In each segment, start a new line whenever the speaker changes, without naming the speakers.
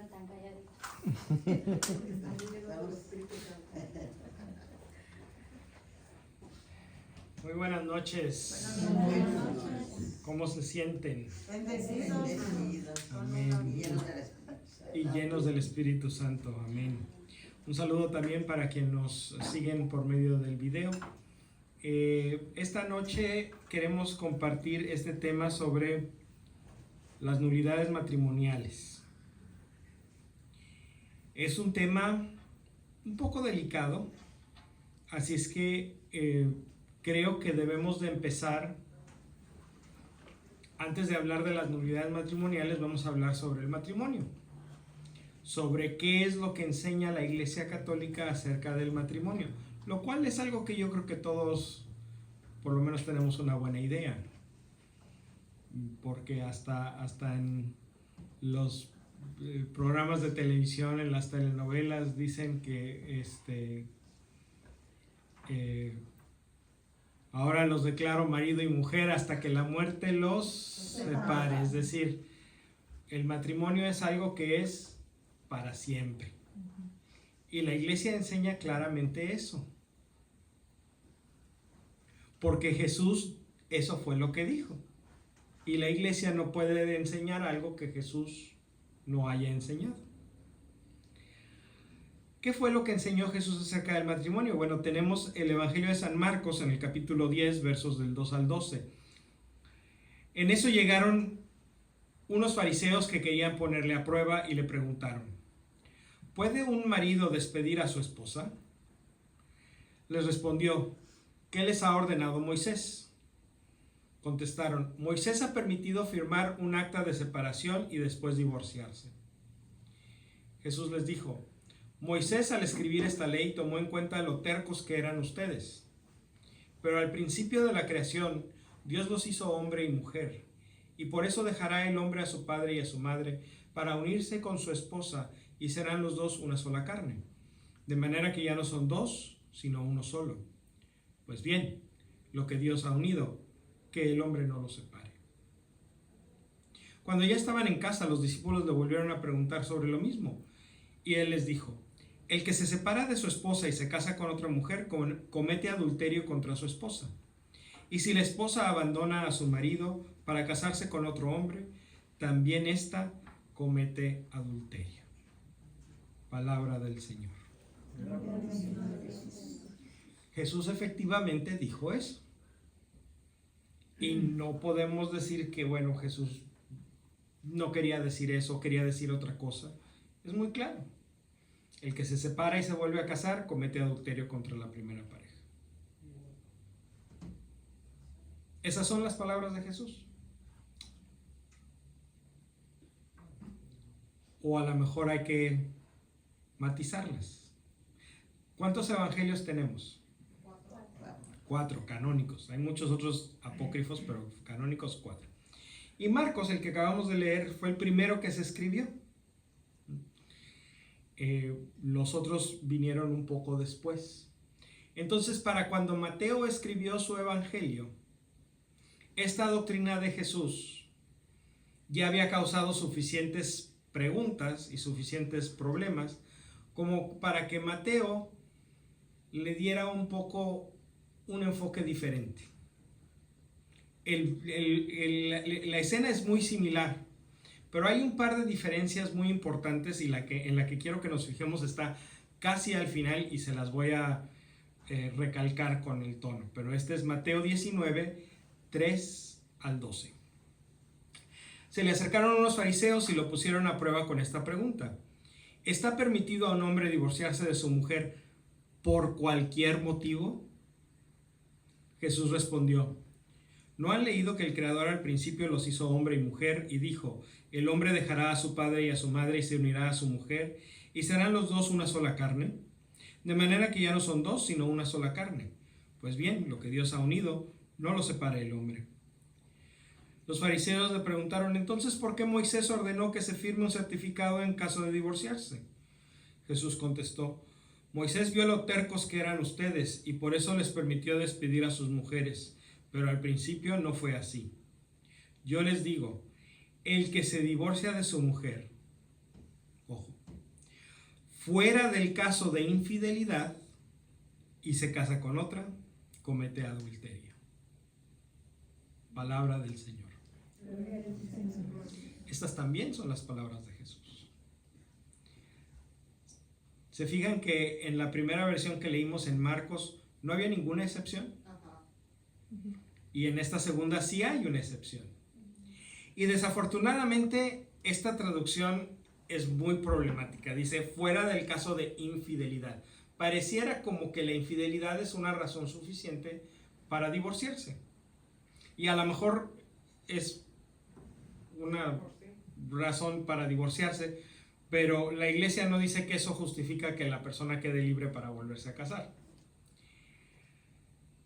cantan calladitos.
Muy buenas noches. ¿Cómo se sienten?
Bendecidos.
Amén. Y llenos del Espíritu Santo. Amén. Un saludo también para quienes nos siguen por medio del video. Esta noche queremos compartir este tema sobre las nulidades matrimoniales. Es un tema un poco delicado, así es que creo que debemos de empezar. Antes de hablar de las nulidades matrimoniales, vamos a hablar sobre el matrimonio, sobre qué es lo que enseña la Iglesia Católica acerca del matrimonio, lo cual es algo que yo creo que todos por lo menos tenemos una buena idea, porque hasta en los programas de televisión, en las telenovelas, dicen que ahora los declaro marido y mujer hasta que la muerte los separe. Es decir, el matrimonio es algo que es para siempre. Y la Iglesia enseña claramente eso. Porque Jesús eso fue lo que dijo. Y la Iglesia no puede enseñar algo que Jesús no haya enseñado. ¿Qué fue lo que enseñó Jesús acerca del matrimonio? Bueno, tenemos el Evangelio de San Marcos en el capítulo 10, versos del 2 al 12. En eso llegaron unos fariseos que querían ponerle a prueba y le preguntaron: ¿puede un marido despedir a su esposa? Les respondió: ¿qué les ha ordenado Moisés? Contestaron: Moisés ha permitido firmar un acta de separación y después divorciarse. Jesús les dijo: Moisés, al escribir esta ley, tomó en cuenta lo tercos que eran ustedes. Pero al principio de la creación, Dios los hizo hombre y mujer, y por eso dejará el hombre a su padre y a su madre para unirse con su esposa, y serán los dos una sola carne. De manera que ya no son dos, sino uno solo. Pues bien, lo que Dios ha unido, que el hombre no lo separe. Cuando ya estaban en casa, los discípulos le volvieron a preguntar sobre lo mismo, y él les dijo: el que se separa de su esposa y se casa con otra mujer comete adulterio contra su esposa. Y si la esposa abandona a su marido para casarse con otro hombre, también ésta comete adulterio. Palabra del Señor. Jesús efectivamente dijo eso. Y no podemos decir que, bueno, Jesús no quería decir eso, quería decir otra cosa. Es muy claro. El que se separa y se vuelve a casar comete adulterio contra la primera pareja. Esas son las palabras de Jesús. O a lo mejor hay que matizarlas. ¿Cuántos evangelios tenemos? 4 canónicos. Hay muchos otros apócrifos, pero canónicos 4. Y Marcos, el que acabamos de leer, fue el primero que se escribió. Los otros vinieron un poco después. Entonces, para cuando Mateo escribió su evangelio, esta doctrina de Jesús ya había causado suficientes preguntas y suficientes problemas como para que Mateo le diera un poco un enfoque diferente. La escena es muy similar, pero hay un par de diferencias muy importantes, y en la que quiero que nos fijemos está casi al final, y se las voy a recalcar con el tono. Pero este es Mateo 19, 3 al 12. Se le acercaron unos fariseos y lo pusieron a prueba con esta pregunta: ¿está permitido a un hombre divorciarse de su mujer por cualquier motivo? Jesús respondió: ¿no han leído que el Creador al principio los hizo hombre y mujer y dijo: el hombre dejará a su padre y a su madre y se unirá a su mujer y serán los dos una sola carne? De manera que ya no son dos, sino una sola carne. Pues bien, lo que Dios ha unido, no lo separe el hombre. Los fariseos le preguntaron: entonces, ¿por qué Moisés ordenó que se firme un certificado en caso de divorciarse? Jesús contestó: Moisés vio lo tercos que eran ustedes y por eso les permitió despedir a sus mujeres, pero al principio no fue así. Yo les digo, el que se divorcia de su mujer, fuera del caso de infidelidad y se casa con otra, comete adulterio. Palabra del Señor. Estas también son las palabras de Jesús. ¿Se fijan que en la primera versión que leímos en Marcos no había ninguna excepción? Y en esta segunda sí hay una excepción. Y desafortunadamente esta traducción es muy problemática. Dice, fuera del caso de infidelidad. Pareciera como que la infidelidad es una razón suficiente para divorciarse. Y a lo mejor es una razón para divorciarse, pero la iglesia no dice que eso justifica que la persona quede libre para volverse a casar.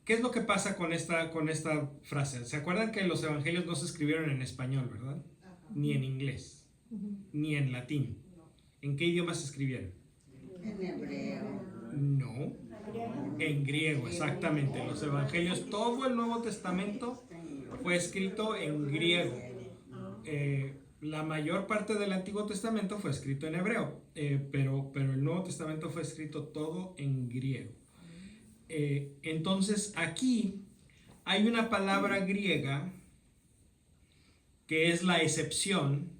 ¿Qué es lo que pasa con esta frase? ¿Se acuerdan que los evangelios no se escribieron en español, verdad? Ni en inglés, ni en latín. ¿En qué idioma se escribieron?
En hebreo.
No, en griego, exactamente. Los evangelios, todo el Nuevo Testamento fue escrito en griego. La mayor parte del Antiguo Testamento fue escrito en hebreo, pero el Nuevo Testamento fue escrito todo en griego. Entonces aquí hay una palabra griega que es la excepción.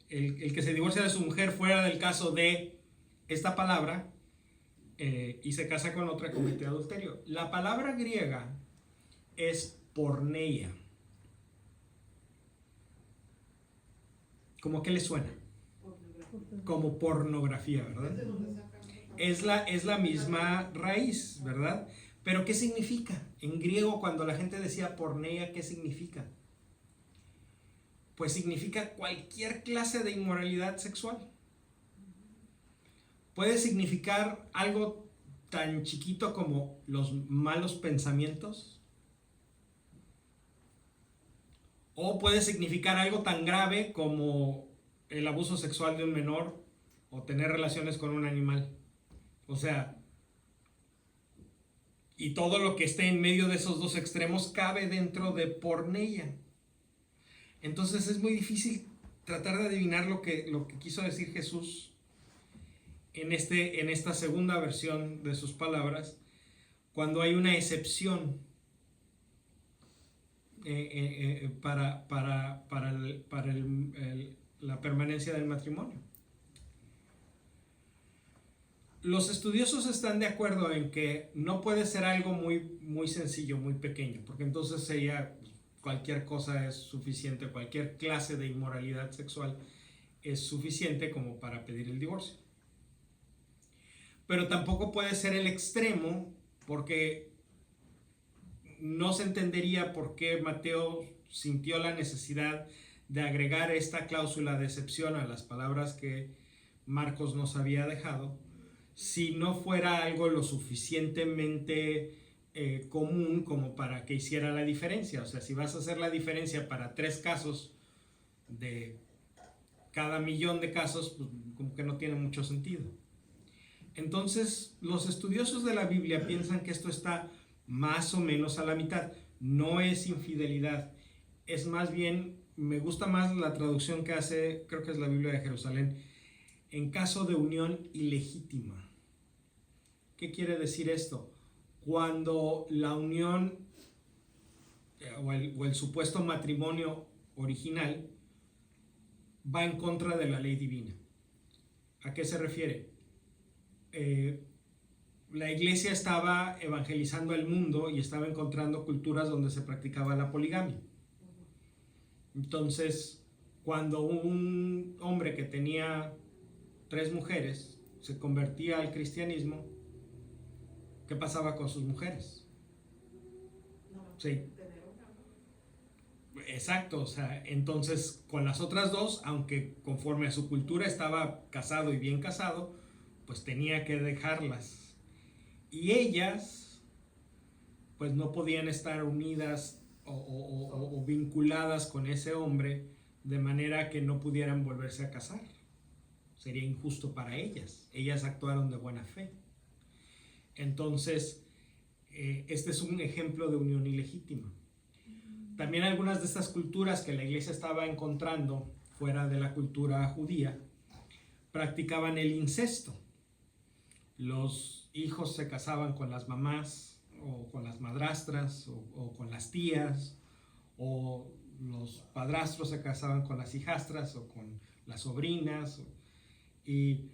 El que se divorcia de su mujer fuera del caso de esta palabra y se casa con otra, comete adulterio. La palabra griega es porneia. ¿Cómo que le suena? Como pornografía, ¿verdad? Es la misma raíz, ¿verdad? Pero ¿qué significa? En griego, cuando la gente decía porneia, ¿qué significa? Pues significa cualquier clase de inmoralidad sexual. Puede significar algo tan chiquito como los malos pensamientos. O puede significar algo tan grave como el abuso sexual de un menor o tener relaciones con un animal. O sea, y todo lo que esté en medio de esos dos extremos cabe dentro de porneia. Entonces es muy difícil tratar de adivinar lo que quiso decir Jesús en esta segunda versión de sus palabras, cuando hay una excepción para la permanencia del matrimonio. Los estudiosos están de acuerdo en que no puede ser algo muy, muy sencillo, muy pequeño, porque entonces sería cualquier cosa es suficiente, cualquier clase de inmoralidad sexual es suficiente como para pedir el divorcio. Pero tampoco puede ser el extremo, porque no se entendería por qué Mateo sintió la necesidad de agregar esta cláusula de excepción a las palabras que Marcos nos había dejado, si no fuera algo lo suficientemente común como para que hiciera la diferencia. O sea, si vas a hacer la diferencia para 3 casos de cada millón de casos, pues como que no tiene mucho sentido. Entonces, los estudiosos de la Biblia piensan que esto está más o menos a la mitad. No es infidelidad, es más bien, me gusta más la traducción que hace, creo que es la Biblia de Jerusalén, en caso de unión ilegítima. ¿Qué quiere decir esto? Cuando la unión o el supuesto matrimonio original va en contra de la ley divina. ¿A qué se refiere? La iglesia estaba evangelizando al mundo y estaba encontrando culturas donde se practicaba la poligamia. Entonces, cuando un hombre que tenía 3 mujeres se convertía al cristianismo, ¿qué pasaba con sus mujeres? Sí. Exacto, o sea, entonces con las otras 2, aunque conforme a su cultura estaba casado y bien casado, pues tenía que dejarlas. Y ellas, pues no podían estar unidas o vinculadas con ese hombre de manera que no pudieran volverse a casar. Sería injusto para ellas. Ellas actuaron de buena fe. Entonces, este es un ejemplo de unión ilegítima. También algunas de estas culturas que la iglesia estaba encontrando fuera de la cultura judía, practicaban el incesto. Los hijos se casaban con las mamás o con las madrastras o con las tías, o los padrastros se casaban con las hijastras o con las sobrinas. Y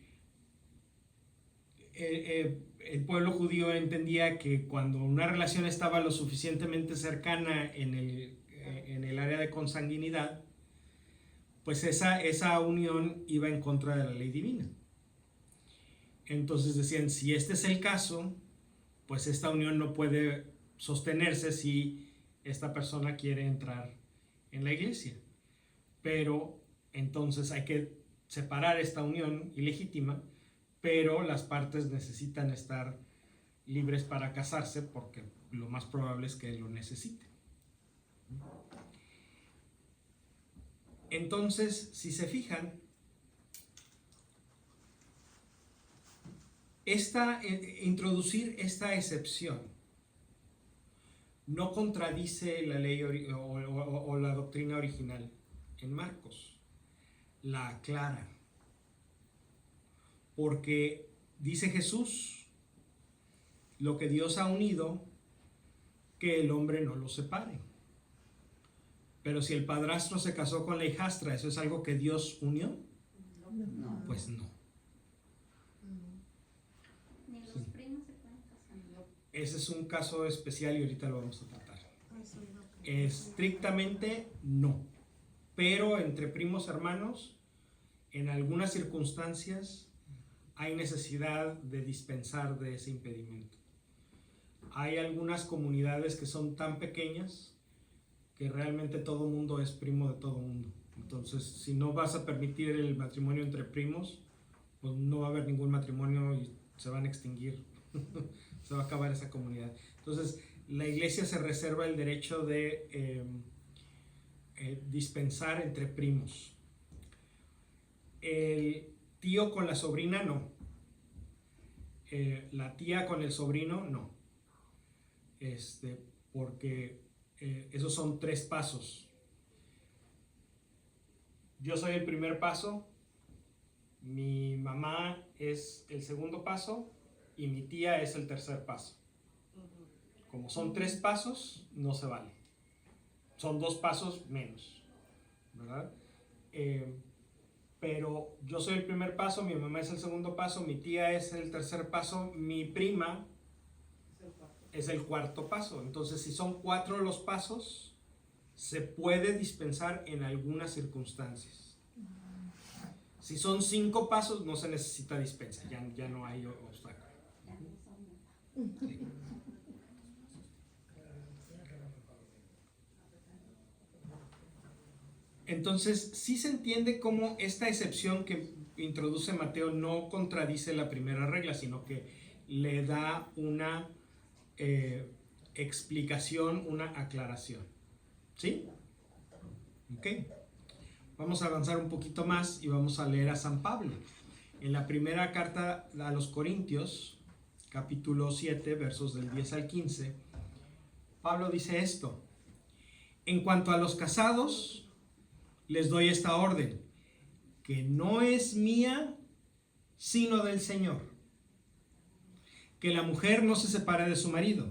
el pueblo judío entendía que cuando una relación estaba lo suficientemente cercana en el área de consanguinidad, pues esa unión iba en contra de la ley divina. Entonces decían, si este es el caso, pues esta unión no puede sostenerse si esta persona quiere entrar en la iglesia. Pero entonces hay que separar esta unión ilegítima, pero las partes necesitan estar libres para casarse porque lo más probable es que lo necesiten. Entonces, si se fijan, introducir esta excepción no contradice la ley o la doctrina original en Marcos, la aclara. Porque dice Jesús, lo que Dios ha unido, que el hombre no lo separe. Pero si el padrastro se casó con la hijastra, ¿eso es algo que Dios unió?
No.
Pues no.
Ni los primos se pueden casar.
Ese es un caso especial y ahorita lo vamos a tratar. Estrictamente no. Pero entre primos hermanos, en algunas circunstancias, hay necesidad de dispensar de ese impedimento. Hay algunas comunidades que son tan pequeñas que realmente todo mundo es primo de todo mundo. Entonces, si no vas a permitir el matrimonio entre primos, pues no va a haber ningún matrimonio y se van a extinguir. Se va a acabar esa comunidad. Entonces, la iglesia se reserva el derecho de dispensar entre primos. El tío con la sobrina no. La tía con el sobrino no. Porque esos son 3 pasos. Yo soy el primer paso, mi mamá es el segundo paso y mi tía es el tercer paso. Como son 3 pasos, no se vale. Son 2 pasos menos, ¿verdad? Pero yo soy el primer paso, mi mamá es el segundo paso, mi tía es el tercer paso, mi prima es el cuarto paso. Entonces, si son 4 los pasos, se puede dispensar en algunas circunstancias. Si son 5 pasos, no se necesita dispensa, ya no hay obstáculo. Sí. Entonces, sí se entiende cómo esta excepción que introduce Mateo no contradice la primera regla, sino que le da una explicación, una aclaración. ¿Sí? Ok. Vamos a avanzar un poquito más y vamos a leer a San Pablo. En la primera carta a los Corintios, capítulo 7, versos del 10 al 15, Pablo dice esto: en cuanto a los casados, les doy esta orden, que no es mía, sino del Señor. Que la mujer no se separe de su marido,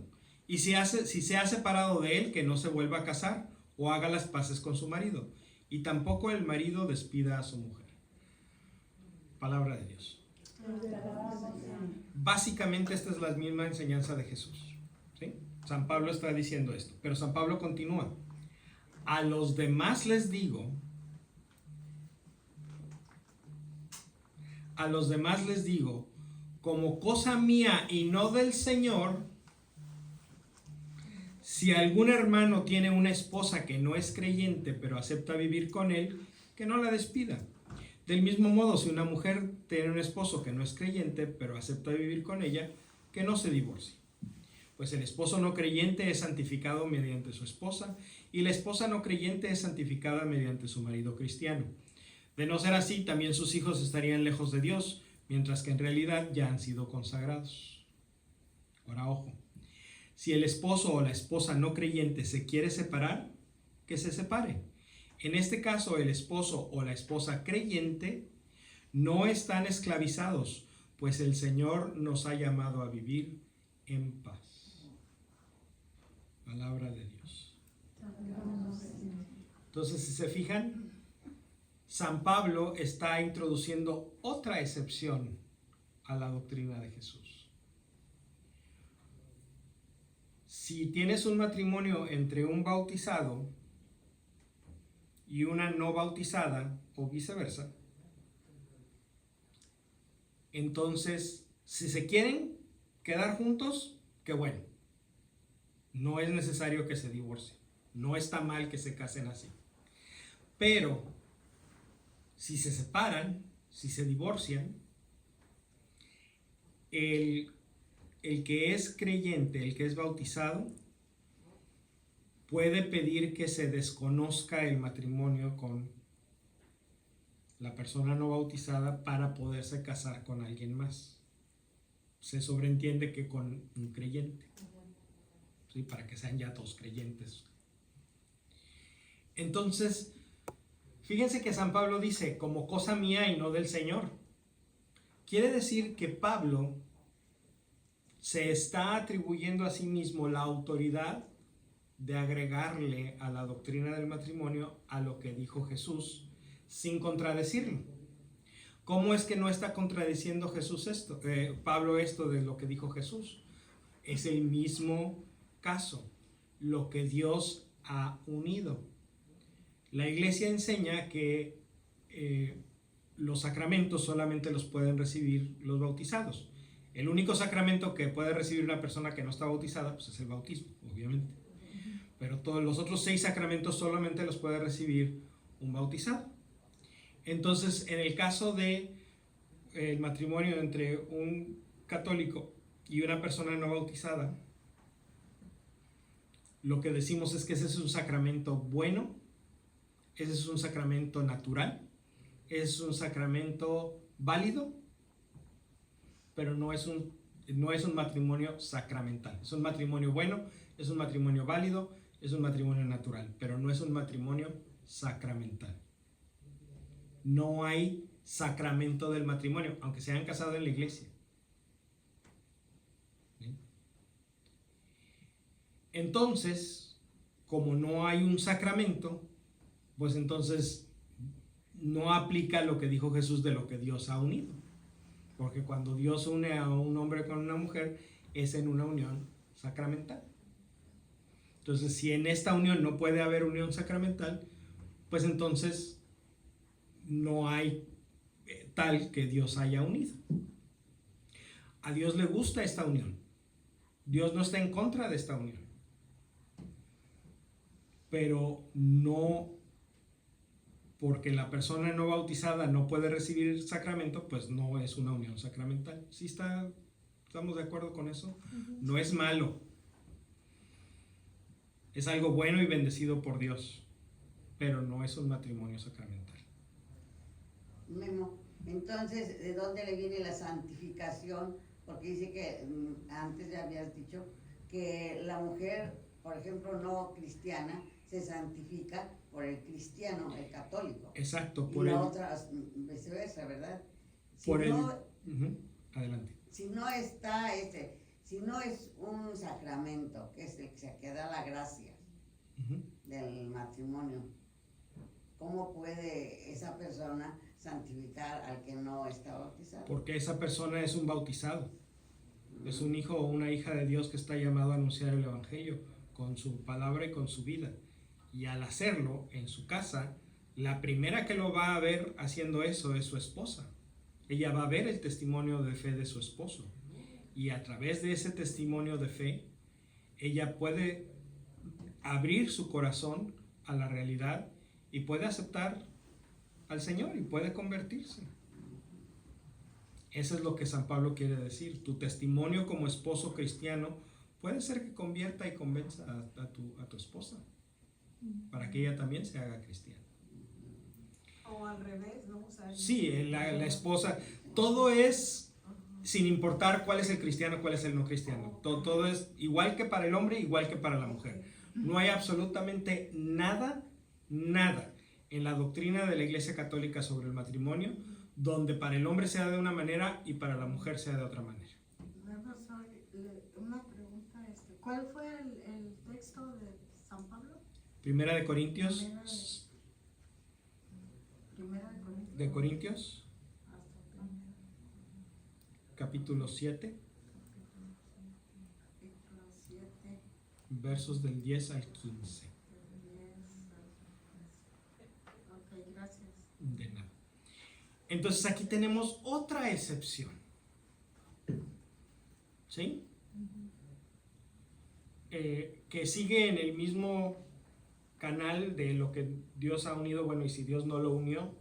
y si se ha separado de él, que no se vuelva a casar o haga las paces con su marido, y tampoco el marido despida a su mujer. Palabra de Dios. Básicamente esta es la misma enseñanza de Jesús, ¿sí? San Pablo está diciendo esto, pero San Pablo continúa: a los demás les digo, como cosa mía y no del Señor, si algún hermano tiene una esposa que no es creyente, pero acepta vivir con él, que no la despida. Del mismo modo, si una mujer tiene un esposo que no es creyente, pero acepta vivir con ella, que no se divorcie. Pues el esposo no creyente es santificado mediante su esposa, y la esposa no creyente es santificada mediante su marido cristiano. De no ser así, también sus hijos estarían lejos de Dios, mientras que en realidad ya han sido consagrados. Ahora, ojo. Si el esposo o la esposa no creyente se quiere separar, que se separe. En este caso, el esposo o la esposa creyente No están esclavizados, pues el Señor nos ha llamado a vivir en paz. Palabra de Dios. Entonces, si se fijan, San Pablo está introduciendo otra excepción a la doctrina de Jesús. Si tienes un matrimonio entre un bautizado y una no bautizada, o viceversa, entonces, si se quieren quedar juntos, qué bueno. No es necesario que se divorcien. No está mal que se casen así. Pero, si se separan, si se divorcian, el que es creyente, el que es bautizado, puede pedir que se desconozca el matrimonio con la persona no bautizada para poderse casar con alguien más. Se sobreentiende que con un creyente, ¿sí? Para que sean ya todos creyentes. Entonces, fíjense que San Pablo dice, como cosa mía y no del Señor. Quiere decir que Pablo se está atribuyendo a sí mismo la autoridad de agregarle a la doctrina del matrimonio a lo que dijo Jesús, sin contradecirlo. ¿Cómo es que no está contradiciendo Pablo esto de lo que dijo Jesús? Es el mismo caso, lo que Dios ha unido. La Iglesia enseña que los sacramentos solamente los pueden recibir los bautizados. El único sacramento que puede recibir una persona que no está bautizada, pues es el bautismo, obviamente. Pero todos los otros 6 sacramentos solamente los puede recibir un bautizado. Entonces, en el caso de el matrimonio entre un católico y una persona no bautizada, lo que decimos es que ese es un sacramento bueno, ese es un sacramento natural, ese es un sacramento válido, pero no es un matrimonio sacramental. Es un matrimonio bueno, es un matrimonio válido, es un matrimonio natural, pero no es un matrimonio sacramental. No hay sacramento del matrimonio, aunque se hayan casado en la iglesia. ¿Sí? Entonces, como no hay un sacramento, pues entonces no aplica lo que dijo Jesús de lo que Dios ha unido. Porque cuando Dios une a un hombre con una mujer, es en una unión sacramental. Entonces, si en esta unión no puede haber unión sacramental, pues entonces no hay tal que Dios haya unido. A Dios le gusta esta unión. Dios no está en contra de esta unión. Pero no porque la persona no bautizada no puede recibir el sacramento, pues no es una unión sacramental. ¿Sí estamos de acuerdo con eso? No es malo. Es algo bueno y bendecido por Dios, pero no es un matrimonio sacramental.
Memo, entonces, ¿de dónde le viene la santificación? Porque dice que antes ya habías dicho que la mujer, por ejemplo, no cristiana, se santifica por el cristiano, el católico.
Exacto,
por la otra viceversa, ¿verdad?
Adelante.
Si no está si no es un sacramento, que es el que da la gracia del matrimonio, ¿cómo puede esa persona santificar al que no está bautizado?
Porque esa persona es un bautizado. Es un hijo o una hija de Dios que está llamado a anunciar el evangelio con su palabra y con su vida. Y al hacerlo en su casa, la primera que lo va a ver haciendo eso es su esposa. Ella va a ver el testimonio de fe de su esposo. Y a través de ese testimonio de fe, ella puede abrir su corazón a la realidad y puede aceptar al Señor y puede convertirse. Eso es lo que San Pablo quiere decir. Tu testimonio como esposo cristiano puede ser que convierta y convenza a tu esposa para que ella también se haga cristiana.
O al revés, ¿no? O sea,
sí, la esposa, todo es sin importar cuál es el cristiano, cuál es el no cristiano. Todo es igual que para el hombre, igual que para la mujer. No hay absolutamente nada en la doctrina de la Iglesia Católica sobre el matrimonio, donde para el hombre sea de una manera y para la mujer sea de otra manera.
Una pregunta, ¿cuál fue el texto de San Pablo?
Primera de Corintios,
Primera de Corintios.
capítulo 7,
Capítulo 7,
versos del 10 al 15.
Ok, gracias.
De nada. Entonces aquí tenemos otra excepción. ¿Sí? Que sigue en el mismo canal de lo que Dios ha unido. Bueno, y si Dios no lo unió,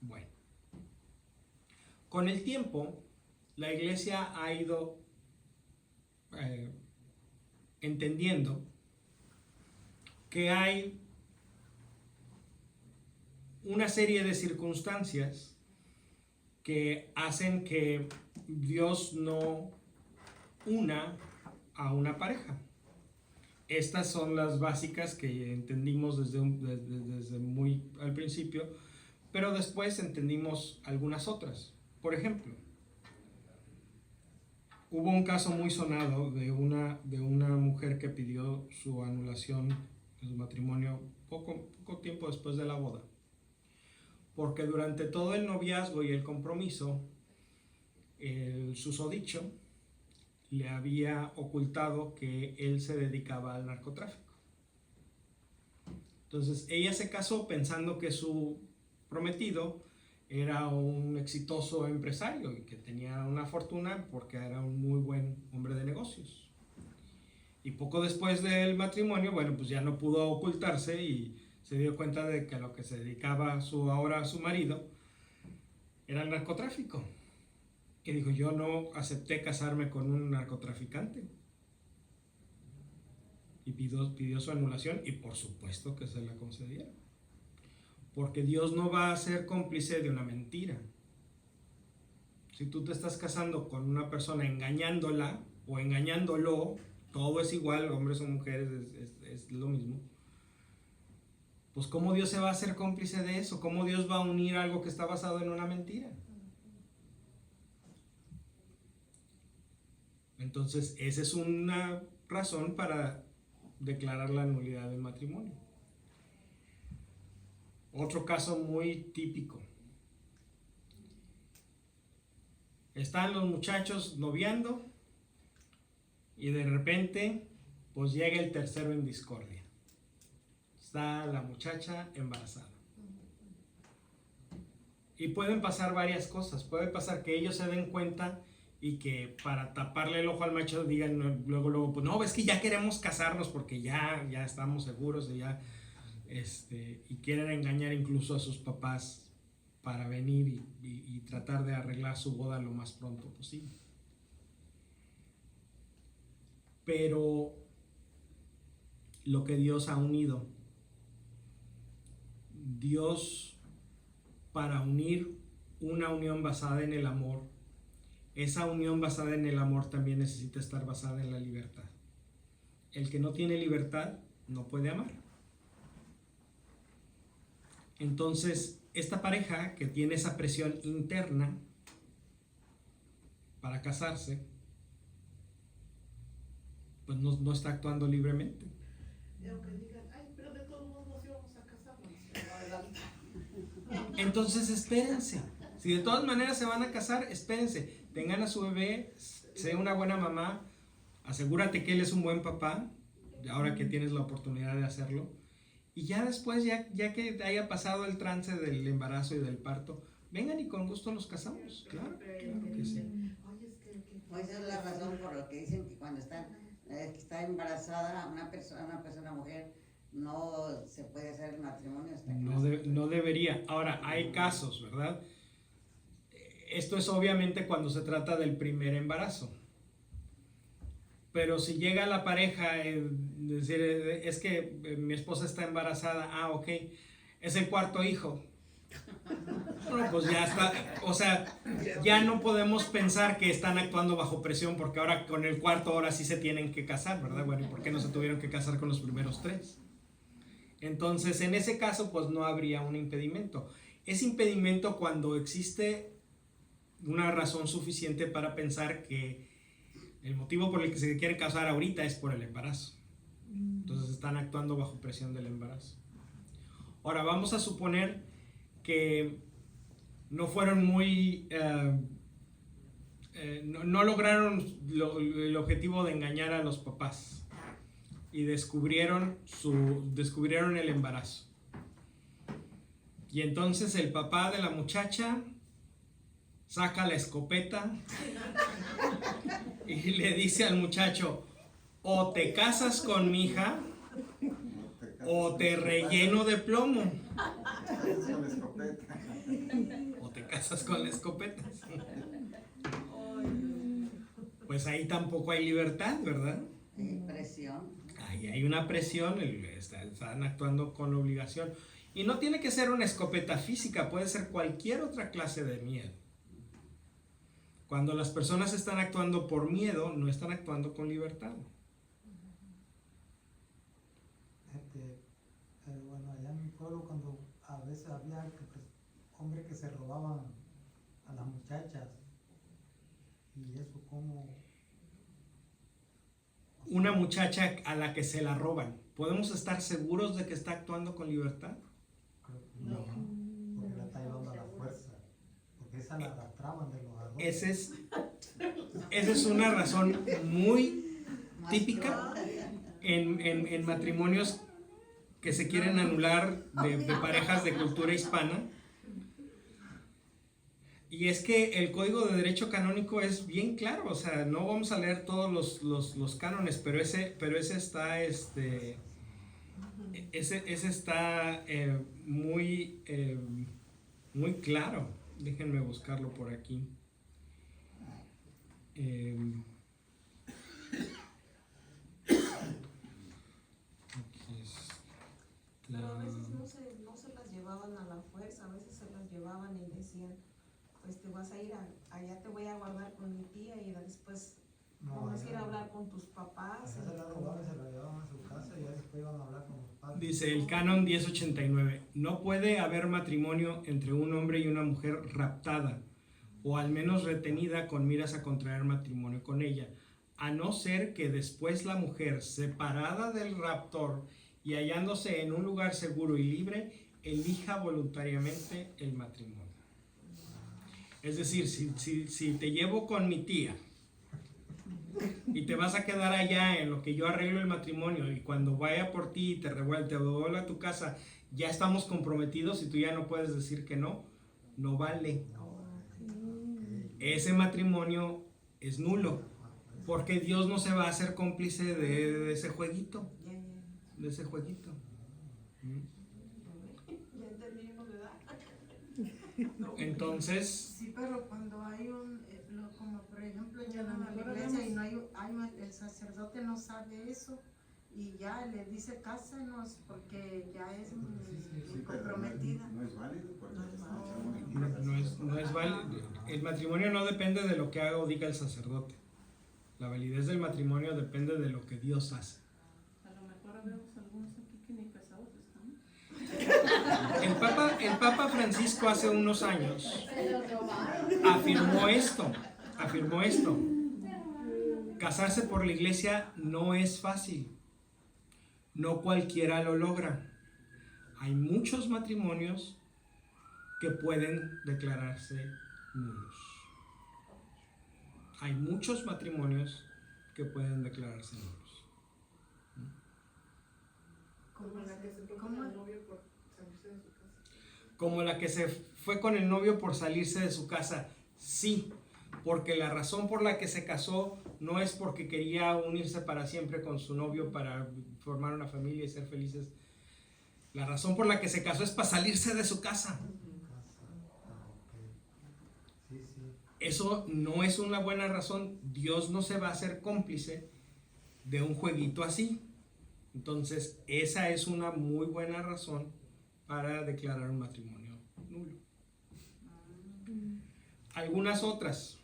bueno. Con el tiempo, la iglesia ha ido entendiendo que hay una serie de circunstancias que hacen que Dios no una a una pareja. Estas son las básicas que entendimos desde muy al principio, pero después entendimos algunas otras. Por ejemplo, hubo un caso muy sonado de una mujer que pidió su anulación de su matrimonio poco tiempo después de la boda, porque durante todo el noviazgo y el compromiso, el susodicho le había ocultado que él se dedicaba al narcotráfico. Entonces ella se casó pensando que su prometido era un exitoso empresario y que tenía una fortuna porque era un muy buen hombre de negocios. Y poco después del matrimonio, bueno, pues ya no pudo ocultarse y se dio cuenta de que a lo que se dedicaba ahora su marido era el narcotráfico. Y dijo, yo no acepté casarme con un narcotraficante. Y pidió su anulación y por supuesto que se la concedieron. Porque Dios no va a ser cómplice de una mentira. Si tú te estás casando con una persona engañándola o engañándolo, todo es igual, hombres o mujeres, es lo mismo. Pues ¿cómo Dios se va a hacer cómplice de eso? ¿Cómo Dios va a unir algo que está basado en una mentira? Entonces, esa es una razón para declarar la nulidad del matrimonio. Otro caso muy típico. Están los muchachos noviando y de repente, pues llega el tercero en discordia. Está la muchacha embarazada. Y pueden pasar varias cosas. Puede pasar que ellos se den cuenta y que para taparle el ojo al macho digan luego, pues no, es que ya queremos casarnos porque ya estamos seguros de ya, y quieren engañar incluso a sus papás para venir y tratar de arreglar su boda lo más pronto posible. Pero lo que Dios ha unido, Dios, para unir una unión basada en el amor, esa unión basada en el amor también necesita estar basada en la libertad. El que no tiene libertad no puede amar. Entonces, esta pareja que tiene esa presión interna para casarse, pues no está actuando libremente.
Y aunque digan, ay, pero de todos modos nos íbamos a casar,
Entonces, espérense. Si de todas maneras se van a casar, espérense. Tengan a su bebé, sea una buena mamá, asegúrate que él es un buen papá, ahora que tienes la oportunidad de hacerlo. Y ya después, ya que haya pasado el trance del embarazo y del parto, vengan y con gusto nos casamos. Claro que sí.
Pues esa es la razón por lo que dicen que cuando está embarazada una persona mujer, no se puede hacer el matrimonio hasta que
No debería. Ahora, hay casos, ¿verdad? Esto es obviamente cuando se trata del primer embarazo. Pero si llega la pareja, decir, es que mi esposa está embarazada, ok, es el cuarto hijo. Bueno, pues ya está, o sea, ya no podemos pensar que están actuando bajo presión porque ahora con el cuarto ahora sí se tienen que casar, ¿verdad? Bueno, ¿y por qué no se tuvieron que casar con los primeros tres? Entonces, en ese caso, pues no habría un impedimento. Es impedimento cuando existe una razón suficiente para pensar que el motivo por el que se quiere casar ahorita es por el embarazo. Entonces están actuando bajo presión del embarazo. Ahora, vamos a suponer que no fueron muy... no lograron el objetivo de engañar a los papás y descubrieron el embarazo. Y entonces el papá de la muchacha saca la escopeta y le dice al muchacho: o te casas con mi hija o te relleno de plomo. O te casas con la escopeta. Pues ahí tampoco hay libertad, ¿verdad?
Presión.
Ahí hay una presión, están actuando con obligación. Y no tiene que ser una escopeta física, puede ser cualquier otra clase de miedo. Cuando las personas están actuando por miedo, no están actuando con libertad.
Bueno, allá en mi pueblo, cuando a veces había hombres que se robaban a las muchachas, y eso como...
Una muchacha a la que se la roban, ¿podemos estar seguros de que está actuando con libertad?
Creo que no, porque la está llevando a la fuerza, porque esa la arrastraban de los adultos.
Esa es una razón muy típica en matrimonios que se quieren anular de parejas de cultura hispana. Y es que el Código de Derecho Canónico es bien claro, o sea, no vamos a leer todos los cánones, pero ese está, ese está muy claro. Déjenme buscarlo por aquí.
Pero a veces no se las llevaban a la fuerza, a veces se las llevaban y decían, pues te vas a ir allá, te voy a guardar con mi tía y después vamos a ir a hablar con tus papás.
Allá se la robaban y se la llevaban a su casa y ya después iban a hablar con los padres.
Dice el canon 1089, no puede haber matrimonio entre un hombre y una mujer raptada, o al menos retenida con miras a contraer matrimonio con ella, a no ser que después la mujer, separada del raptor y hallándose en un lugar seguro y libre, elija voluntariamente el matrimonio. Es decir, si te llevo con mi tía y te vas a quedar allá en lo que yo arreglo el matrimonio, y cuando vaya por ti y te devuelva a tu casa, ya estamos comprometidos y tú ya no puedes decir que no, no vale. Ese matrimonio es nulo, porque Dios no se va a hacer cómplice de ese jueguito. De ese jueguito.
Ya entendimos, ¿verdad?
Entonces,
Sí, pero cuando hay como por ejemplo llegan a la iglesia y no el sacerdote no sabe eso y ya le dice cásanos porque ya es comprometida.
No es válido porque
no es válido. El matrimonio no depende de lo que haga o diga el sacerdote. La validez del matrimonio depende de lo que Dios hace.
A lo mejor habemos algunos aquí que ni casados estamos.
El Papa Francisco hace unos años afirmó esto. Casarse por la iglesia no es fácil. No cualquiera lo logra. Hay muchos matrimonios que pueden declararse nulos. Hay muchos matrimonios que pueden declararse nulos.
Como la que se fue con el novio por salirse de su casa.
Como la que se fue con el novio por salirse de su casa, sí, porque la razón por la que se casó no es porque quería unirse para siempre con su novio para formar una familia y ser felices. La razón por la que se casó es para salirse de su casa. Eso no es una buena razón. Dios no se va a hacer cómplice de un jueguito así. Entonces, esa es una muy buena razón para declarar un matrimonio nulo. Algunas otras.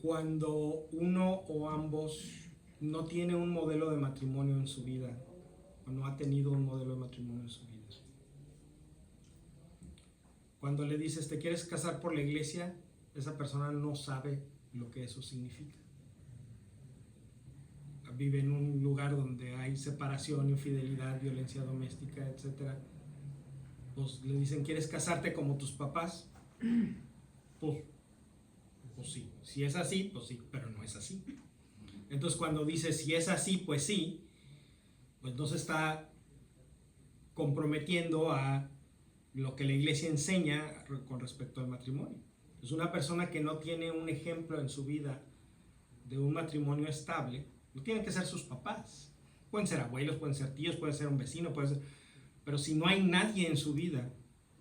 cuando uno o ambos no tiene un modelo de matrimonio en su vida, o no ha tenido un modelo de matrimonio en su vida. Cuando le dices, ¿te quieres casar por la iglesia? Esa persona no sabe lo que eso significa. Vive en un lugar donde hay separación, infidelidad, violencia doméstica, etc. Pues le dicen, ¿quieres casarte como tus papás? Pues sí. Si es así, pues sí, pero no es así. Entonces cuando dice si es así, pues sí, pues no se está comprometiendo a lo que la iglesia enseña con respecto al matrimonio. Es una persona que no tiene un ejemplo en su vida de un matrimonio estable. No tienen que ser sus papás. Pueden ser abuelos, pueden ser tíos, puede ser un vecino, puede ser... Pero si no hay nadie en su vida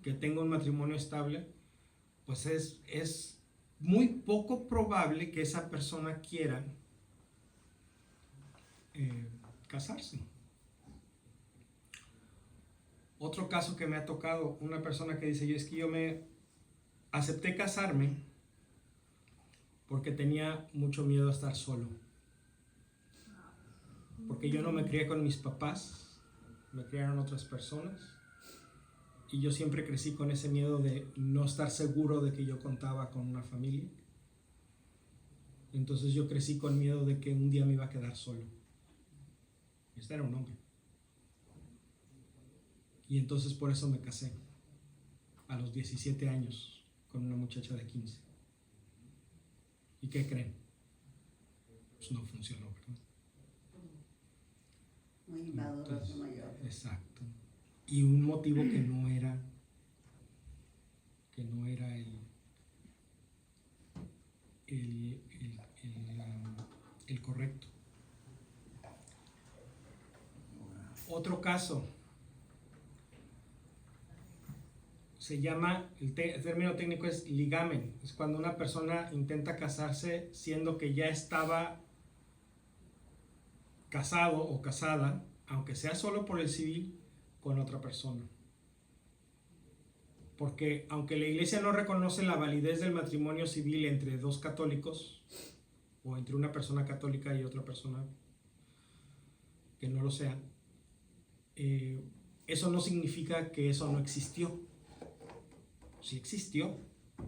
que tenga un matrimonio estable, pues es muy poco probable que esa persona quiera casarse. Otro caso que me ha tocado, una persona que dice, yo me acepté casarme porque tenía mucho miedo a estar solo. Porque yo no me crié con mis papás, me criaron otras personas. Y yo siempre crecí con ese miedo de no estar seguro de que yo contaba con una familia. Entonces yo crecí con miedo de que un día me iba a quedar solo. Este era un hombre. Y entonces por eso me casé a los 17 años con una muchacha de 15. ¿Y qué creen? Pues no funcionó, ¿verdad?
Muy inmaduros y mayores.
Exacto. Y un motivo que no era el correcto. Otro caso se llama, el término técnico es ligamen. Es cuando una persona intenta casarse siendo que ya estaba casado o casada, aunque sea solo por el civil, con otra persona. Porque aunque la iglesia no reconoce la validez del matrimonio civil entre dos católicos, o entre una persona católica y otra persona que no lo sea, eso no significa que eso no existió. Sí existió.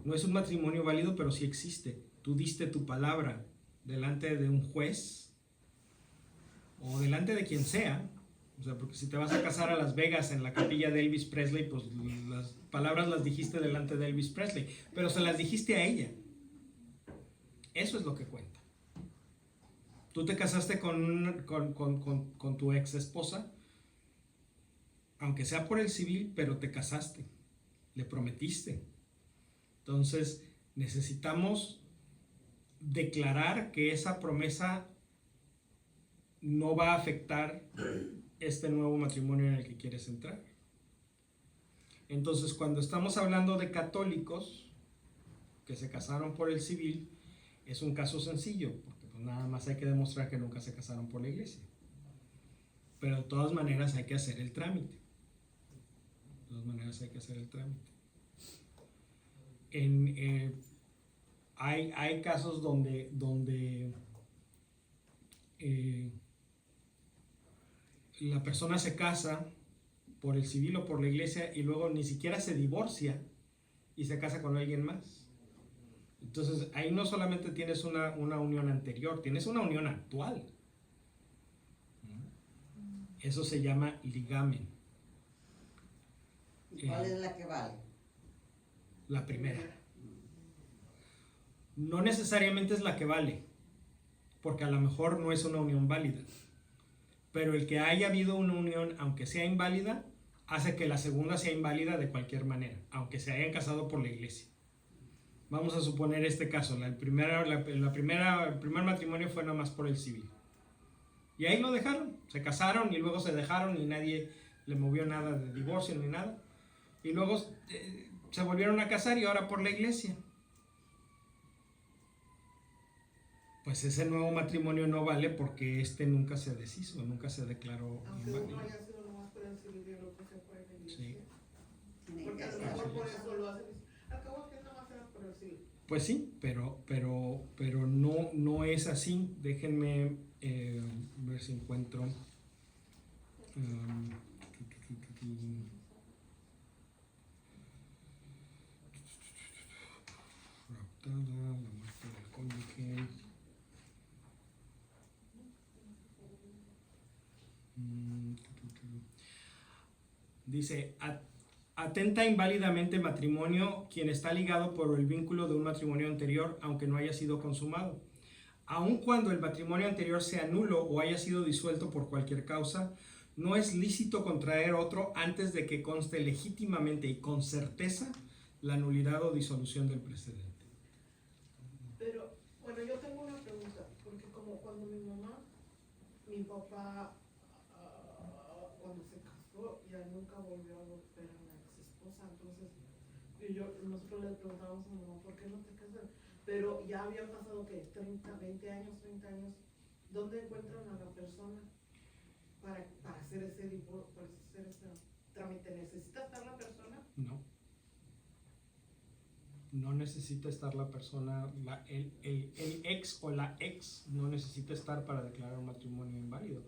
No es un matrimonio válido, pero sí existe. Tú diste tu palabra delante de un juez o delante de quien sea. O sea, porque si te vas a casar a Las Vegas en la capilla de Elvis Presley, pues las palabras las dijiste delante de Elvis Presley, pero se las dijiste a ella. Eso es lo que cuenta. Tú te casaste con tu ex esposa, aunque sea por el civil, pero te casaste, le prometiste. Entonces necesitamos declarar que esa promesa no va a afectar este nuevo matrimonio en el que quieres entrar. Entonces, cuando estamos hablando de católicos que se casaron por el civil, es un caso sencillo, porque pues nada más hay que demostrar que nunca se casaron por la iglesia. Pero de todas maneras hay que hacer el trámite. De todas maneras hay que hacer el trámite. Hay casos donde la persona se casa por el civil o por la iglesia y luego ni siquiera se divorcia y se casa con alguien más. Entonces ahí no solamente tienes una unión anterior, tienes una unión actual. Eso se llama ligamen.
¿Y cuál es la que vale?
La primera. No necesariamente es la que vale, porque a lo mejor no es una unión válida. Pero el que haya habido una unión, aunque sea inválida, hace que la segunda sea inválida de cualquier manera, aunque se hayan casado por la iglesia. Vamos a suponer este caso, el primer matrimonio fue nada más por el civil. Y ahí lo dejaron, se casaron y luego se dejaron y nadie le movió nada de divorcio ni nada. Y luego se volvieron a casar y ahora por la iglesia. Pues ese nuevo matrimonio no vale porque este nunca se deshizo, nunca se declaró
Aunque
inválido.
uno haya sido nomás por el civil y el otro se fue en la iglesia.
Sí.
Tiene
Porque
que
a lo
estar.
mejor por eso lo hacen. Acabo que nada más era por el civil.
Pues sí, pero no es así. Déjenme ver si encuentro. Raptada, la muerte del cónyuge. Dice, atenta inválidamente matrimonio quien está ligado por el vínculo de un matrimonio anterior, aunque no haya sido consumado. Aun cuando el matrimonio anterior sea nulo o haya sido disuelto por cualquier causa, no es lícito contraer otro antes de que conste legítimamente y con certeza la nulidad o disolución del precedente.
Pero, bueno, yo tengo una pregunta, porque como cuando mi papá, cuando se casó, ya nunca volvió a ver a la ex esposa, entonces, nosotros le preguntábamos a mi mamá, ¿por qué no te casas? Pero ya habían pasado, ¿qué? 30 años, ¿dónde encuentran a la persona para hacer ese divorcio, para hacer ese trámite? ¿Necesita estar la persona?
No necesita estar la persona, el ex o la ex no necesita estar para declarar un matrimonio inválido.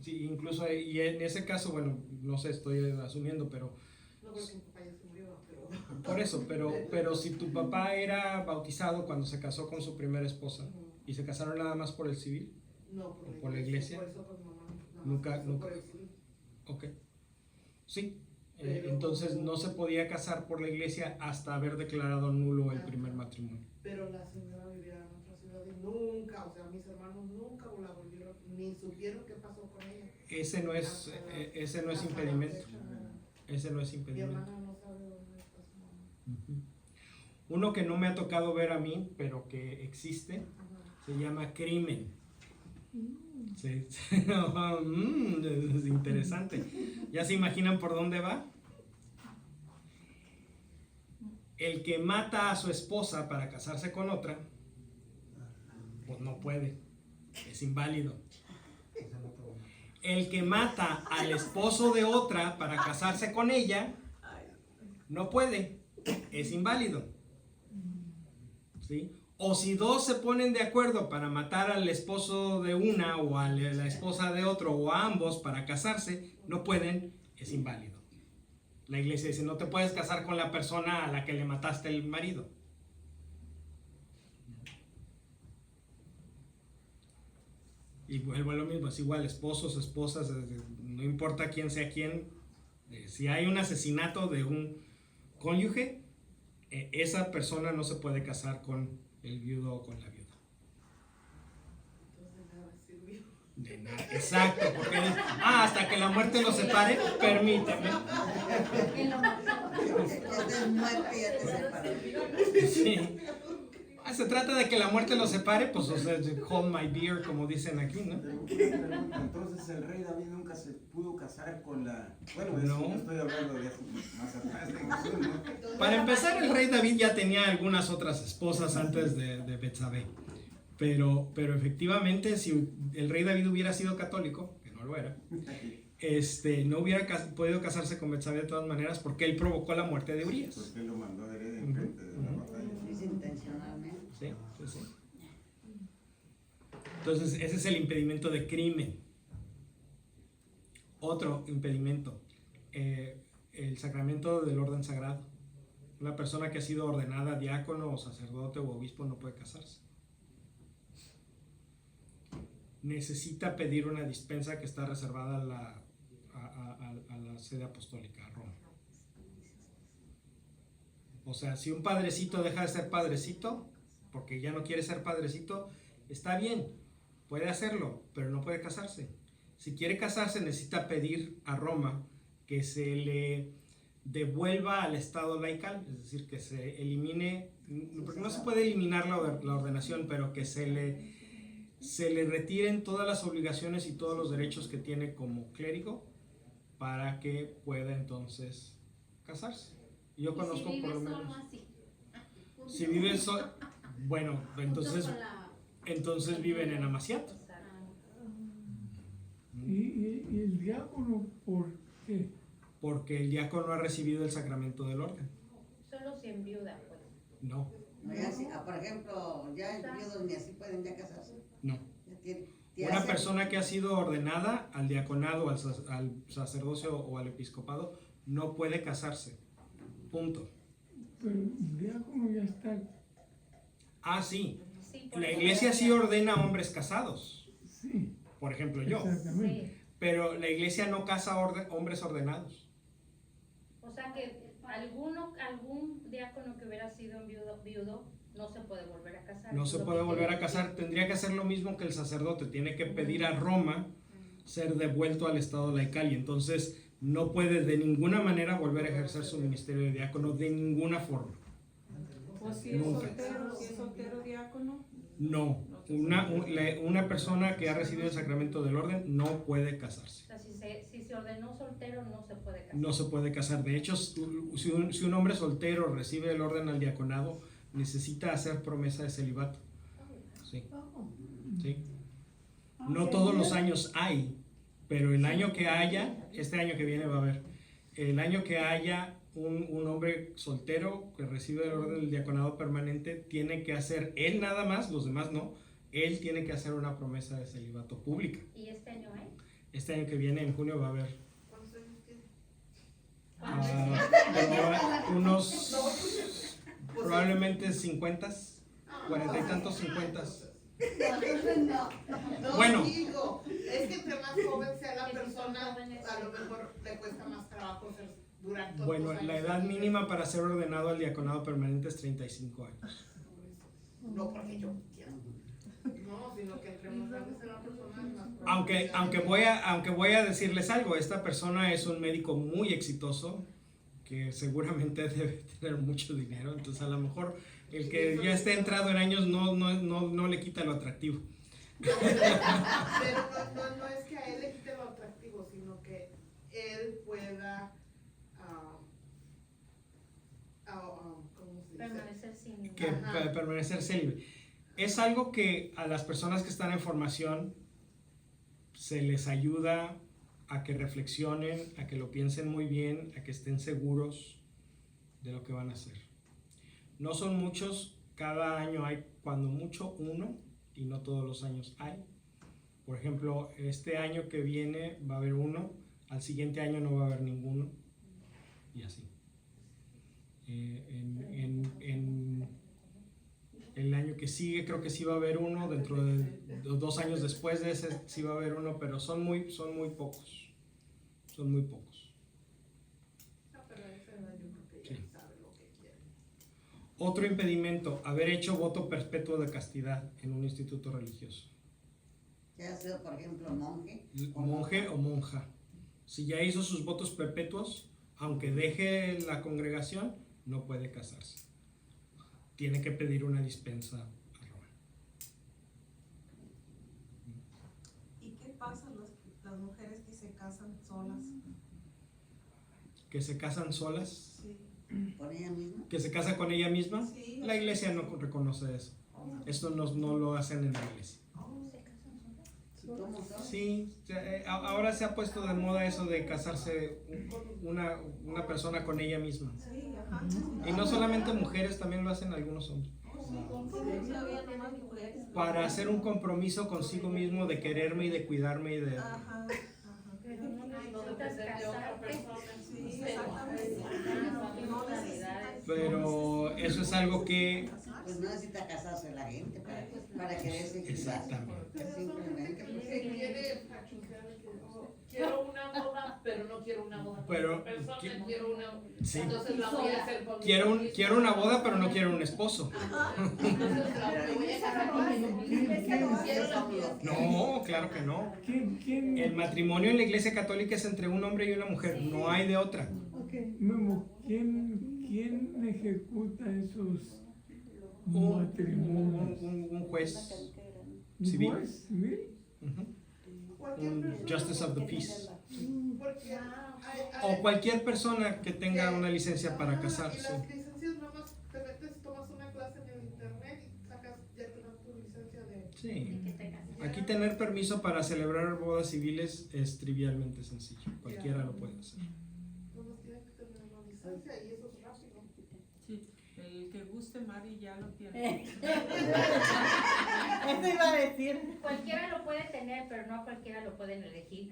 Incluso, y en ese caso, bueno, no sé, estoy asumiendo, pero...
No, porque mi papá ya se murió, pero...
Por eso, pero si tu papá era bautizado cuando se casó con su primera esposa y se casaron nada más por el civil,
No,
por la iglesia,
por eso con mi mamá.
nunca.
Por el civil.
Ok. Sí.
Pero-
Entonces no se podía casar por la iglesia hasta haber declarado nulo el primer matrimonio.
Pero la señora vivía en otra ciudad y nunca, o sea, mis hermanos nunca la volvieron, ni supieron qué pasó con ella.
Ese no es
Hasta la
impedimento.
fecha,
Ese no es
mi
impedimento.
hermana no sabe dónde está su mamá.
Ujú. Uno que no me ha tocado ver a mí, pero que existe, se llama crimen. Sí. Es interesante. ¿Ya se imaginan por dónde va? El que mata a su esposa para casarse con otra, pues no puede, es inválido. El que mata al esposo de otra para casarse con ella, no puede, es inválido. ¿Sí? O si dos se ponen de acuerdo para matar al esposo de una o a la esposa de otro o a ambos para casarse, no pueden, es inválido. La iglesia dice, no te puedes casar con la persona a la que le mataste el marido. Y vuelvo a lo mismo, es igual, esposos, esposas, no importa quién sea quién, si hay un asesinato de un cónyuge, esa persona no se puede casar con el viudo o con la viuda.
Entonces nada sirvió.
De nada, exacto, porque hasta que la muerte los separe, permíteme.
En lo máximo.
Ya te muerte y ya te separó.
Sí. Se trata de que la muerte los separe, pues, o sea, hold my beer, como dicen aquí, ¿no?
Entonces el rey David nunca se pudo casar con la... Bueno, de eso
No.
no estoy hablando de más atrás de Jesús, ¿no?
Para empezar, el rey David ya tenía algunas otras esposas antes de Betsabé. Pero efectivamente, si el rey David hubiera sido católico, que no lo era, no hubiera podido casarse con Betsabé de todas maneras porque él provocó la muerte de Urías.
Porque él lo mandó a heredar en frente de la batalla.
Es intencionalmente.
Sí. Entonces, ese es el impedimento de crimen. Otro impedimento, el sacramento del orden sagrado. Una persona que ha sido ordenada diácono o sacerdote o obispo no puede casarse. Necesita pedir una dispensa que está reservada a la sede apostólica, a Roma. O sea, si un padrecito deja de ser padrecito, porque ya no quiere ser padrecito, está bien, puede hacerlo, pero no puede casarse. Si quiere casarse, necesita pedir a Roma que se le devuelva al estado laical, es decir, que se elimine, porque no se puede eliminar la ordenación, pero que se le retiren todas las obligaciones y todos los derechos que tiene como clérigo para que pueda entonces casarse. Yo conozco
si
por lo
vive
menos.
solo así.
Si viven solo, bueno, entonces viven en Amaciato.
¿Y el diácono por qué?
Porque el diácono ha recibido el sacramento del orden.
Solo si enviuda, pues.
No,
No, ya sí, por ejemplo, ya viudos ni así pueden ya casarse.
No.
Ya te
Una
hacen-
persona que ha sido ordenada al diaconado, al sacerdocio o al episcopado, no puede casarse. Punto.
Pero el diácono ya está,
Ah, sí.
Sí, por
La
eso
iglesia
me
sí
decía.
ordena hombres casados.
sí,
Por ejemplo, yo.
exactamente.
Sí.
Pero la iglesia no casa hombres ordenados.
O sea que algún diácono que hubiera sido viudo no se puede volver a casar.
No
es
se
lo
puede
que
volver
quiere
a casar. Tendría que hacer lo mismo que el sacerdote. Tiene que pedir a Roma ser devuelto al estado laical y entonces no puede de ninguna manera volver a ejercer su ministerio de diácono de ninguna forma.
O si es
Nunca.
soltero diácono.
No. Una persona que ha recibido el sacramento del orden no puede casarse.
decir. O sea, si se ordenó soltero no se puede casar.
No se puede casar. De hecho, si un hombre soltero recibe el orden al diaconado, necesita hacer promesa de celibato. Sí. Sí. No todos los años hay, pero el año que haya, este año que viene va a haber, el año que haya un hombre soltero que recibe el orden del diaconado permanente, tiene que hacer, él nada más, los demás no, él tiene que hacer una promesa de celibato pública.
¿Y este año hay?
Este año que viene, en junio, va a haber
¿Cuántos años tiene?
unos probablemente 50, 40 y tantos 50.
No,
Bueno.
digo, es que entre más joven sea la
Que si son
persona,
jóvenes,
a lo
sí.
mejor le cuesta más trabajo durar tantos
Bueno,
años
la edad
en
mínima para ser ordenado al diaconado permanente es 35 años.
No porque yo quiera. No, sino que entre más grande sea la persona, más probable
Aunque voy a decirles algo, esta persona es un médico muy exitoso que seguramente debe tener mucho dinero, entonces a lo mejor el que ya esté entrado en años no le quita lo atractivo.
Pero no es que a él le quite lo atractivo, sino que él pueda, ¿cómo se dice?
Permanecer sin...
Que
Ajá.
permanecer célibe. Es algo que a las personas que están en formación se les ayuda a que reflexionen, a que lo piensen muy bien, a que estén seguros de lo que van a hacer. No son muchos, cada año hay cuando mucho uno y no todos los años hay. Por ejemplo, este año que viene va a haber uno, al siguiente año no va a haber ninguno y así. En el año que sigue creo que sí va a haber uno, dentro de 2 años después de ese sí va a haber uno, pero son muy pocos. Son muy pocos.
No, pero a esa edad yo creo que ya
Sí.
sabe lo que quiere.
Otro impedimento, haber hecho voto perpetuo de castidad en un instituto religioso.
Ya sea, por ejemplo, monje.
Monje o monja. Si ya hizo sus votos perpetuos, aunque deje la congregación, no puede casarse. Tiene que pedir una dispensa a Roma.
¿Y qué pasa las mujeres que se casan solas?
Que se casan solas,
Sí.
Con ella misma.
que se casa con ella misma,
Sí.
la iglesia no reconoce eso. Esto no lo hacen en la iglesia.
¿Cómo son?
Sí, ahora se ha puesto de moda eso de casarse una persona con ella misma.
Sí, ajá.
Y no solamente mujeres, también lo hacen algunos hombres.
¿Cómo sabía nomás mujeres?
Para hacer un compromiso consigo mismo de quererme y de cuidarme y de...
Ajá, ajá.
Pero no
No
necesitas
depender de otra
casarte.
persona.
Sí, exactamente. No necesitas.
Pero eso es algo que...
Pues no necesita casarse la gente para quererse cuidar.
Exactamente.
Simplemente.
Que quiere practicar que, quiero una boda, pero no quiero una boda con
Pero,
otra persona,
¿qué?
quiero una...
Sí.
Entonces la voy a hacer con
Quiero una boda, pero no quiero un esposo.
Entonces me voy a casar con quiero la boda.
No, claro que no.
¿Quién,
El matrimonio en la iglesia católica es entre un hombre y una mujer, no hay de otra.
Memo, ¿quién ejecuta esos
Un,
matrimonios?
un juez
¿Un
civil.
juez civil?
Ujú.
Cualquier
Un
persona.
Justice of the Peace.
Porque
O cualquier persona que tenga una licencia para
Y
casarse.
las licencias nada más te metes, tomas una clase en el internet y sacas, ya te dan tu licencia de...
Sí.
Que te cases.
Aquí tener permiso para celebrar bodas civiles es trivialmente sencillo. Cualquiera lo puede hacer.
Nomás tienes que tener la licencia y eso es rápido.
El que guste Mari ya lo tiene.
Eso iba a decir.
Cualquiera lo puede tener, pero no a cualquiera lo pueden elegir.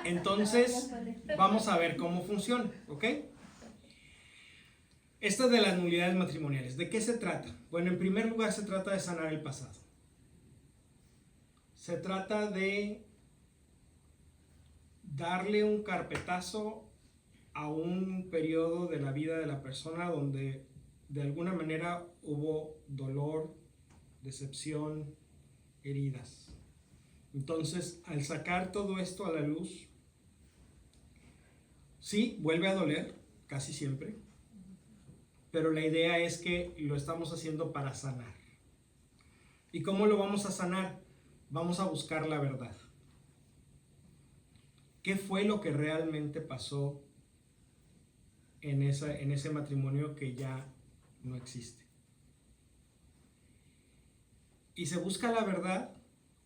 Entonces, vamos a ver cómo funciona, ¿ok? Esta es de las nulidades matrimoniales. ¿De qué se trata? Bueno, en primer lugar se trata de sanar el pasado. Se trata de darle un carpetazo a un periodo de la vida de la persona donde de alguna manera hubo dolor, decepción, heridas. Entonces, al sacar todo esto a la luz, sí, vuelve a doler, casi siempre, pero la idea es que lo estamos haciendo para sanar. ¿Y cómo lo vamos a sanar? Vamos a buscar la verdad. ¿Qué fue lo que realmente pasó en ese matrimonio que ya no existe? Y se busca la verdad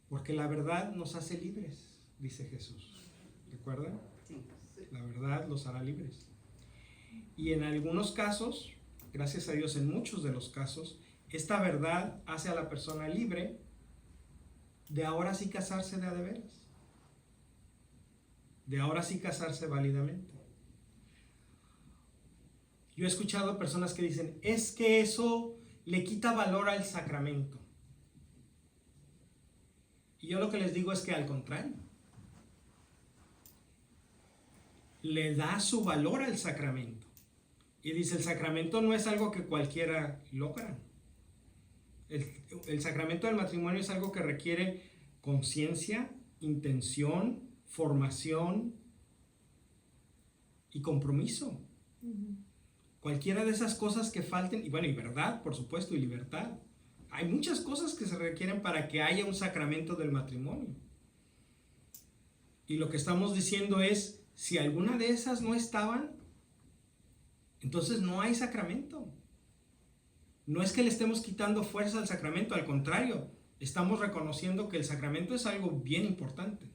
porque la verdad nos hace libres, dice Jesús. ¿Recuerdan?
Sí.
La verdad los hará libres. Y en algunos casos, gracias a Dios, en muchos de los casos, esta verdad hace a la persona libre de ahora sí casarse de a de veras. De ahora sí casarse válidamente. Yo he escuchado personas que dicen, es que eso le quita valor al sacramento. Y yo lo que les digo es que al contrario, le da su valor al sacramento. Y dice, el sacramento no es algo que cualquiera logra. El sacramento del matrimonio es algo que requiere conciencia, intención, formación y compromiso. Cualquiera de esas cosas que falten, y bueno, y verdad, por supuesto, y libertad. Hay muchas cosas que se requieren para que haya un sacramento del matrimonio. Y lo que estamos diciendo es, si alguna de esas no estaban, entonces no hay sacramento. No es que le estemos quitando fuerza al sacramento, al contrario, estamos reconociendo que el sacramento es algo bien importante.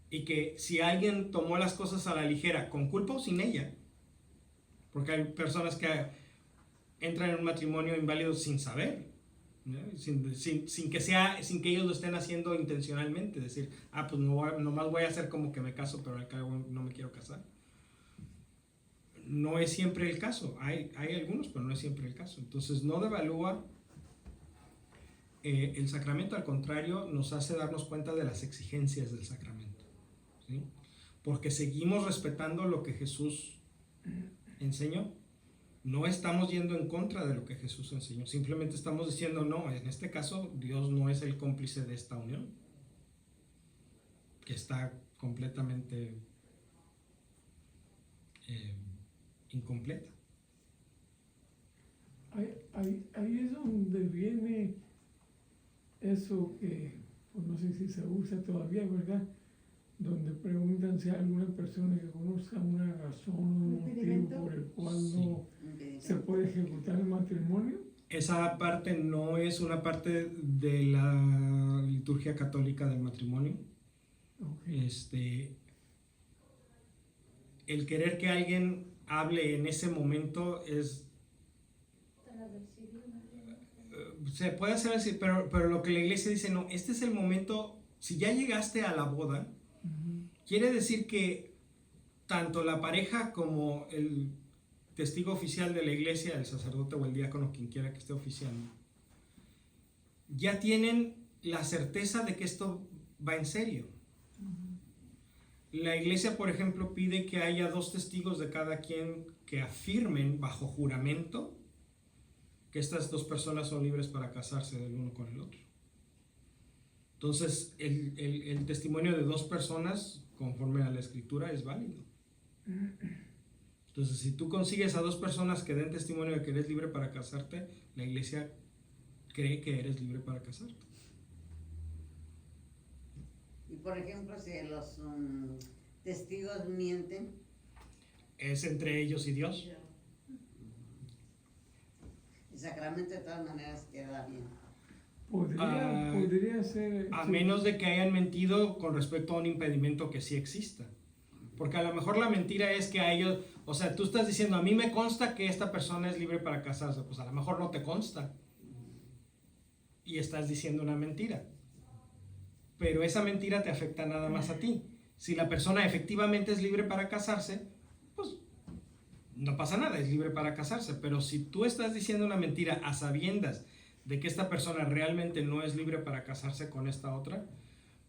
Y que si alguien tomó las cosas a la ligera, con culpa o sin ella, porque hay personas que entran en un matrimonio inválido sin saber, ¿no? sin que ellos lo estén haciendo intencionalmente, decir, pues nomás voy a hacer como que me caso, pero al cabo no me quiero casar. No es siempre el caso, hay algunos, pero no es siempre el caso. Entonces no devalúa el sacramento, al contrario, nos hace darnos cuenta de las exigencias del sacramento, ¿sí? Porque seguimos respetando lo que Jesús enseñó. No estamos yendo en contra de lo que Jesús enseñó, simplemente estamos diciendo, no, en este caso Dios no es el cómplice de esta unión, que está completamente incompleta.
Ahí es donde viene eso que, pues no sé si se usa todavía, ¿verdad? Donde preguntan si hay alguna persona que conozca una razón, un motivo por el cual no se puede ejecutar el matrimonio.
Esa parte no es una parte de la liturgia católica del matrimonio.
Okay.
El querer que alguien hable en ese momento es... se puede hacer así, pero lo que la iglesia dice, no, este es el momento, si ya llegaste a la boda, quiere decir que tanto la pareja como el testigo oficial de la iglesia, el sacerdote o el diácono, quien quiera que esté oficiando, ya tienen la certeza de que esto va en serio. La iglesia, por ejemplo, pide que haya 2 testigos de cada quien que afirmen bajo juramento que estas 2 personas son libres para casarse del uno con el otro. Entonces, el testimonio de 2 personas, conforme a la escritura, es válido. Entonces, si tú consigues a 2 personas que den testimonio de que eres libre para casarte, la iglesia cree que eres libre para casarte.
Y por ejemplo, si los testigos mienten,
Es entre ellos y Dios.
el sacramento de todas maneras queda bien.
Podría ser...
A menos de que hayan mentido con respecto a un impedimento que sí exista. Porque a lo mejor la mentira es que a ellos, o sea, tú estás diciendo, a mí me consta que esta persona es libre para casarse, pues a lo mejor no te consta. Y estás diciendo una mentira. Pero esa mentira te afecta nada más a ti. Si la persona efectivamente es libre para casarse, pues no pasa nada, es libre para casarse. Pero si tú estás diciendo una mentira a sabiendas de que esta persona realmente no es libre para casarse con esta otra,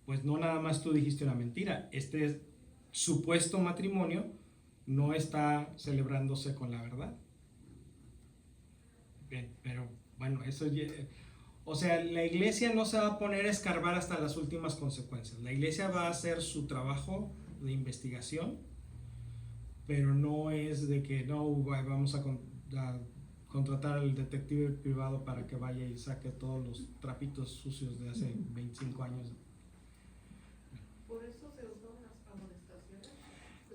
pues no nada más tú dijiste una mentira. Este supuesto matrimonio no está celebrándose con la verdad. Bien, pero bueno, eso ya... O sea, la iglesia no se va a poner a escarbar hasta las últimas consecuencias. La iglesia va a hacer su trabajo de investigación, pero no es de que no vamos a contratar al detective privado para que vaya y saque todos los trapitos sucios de hace 25 años.
Por eso se usaban las amonestaciones.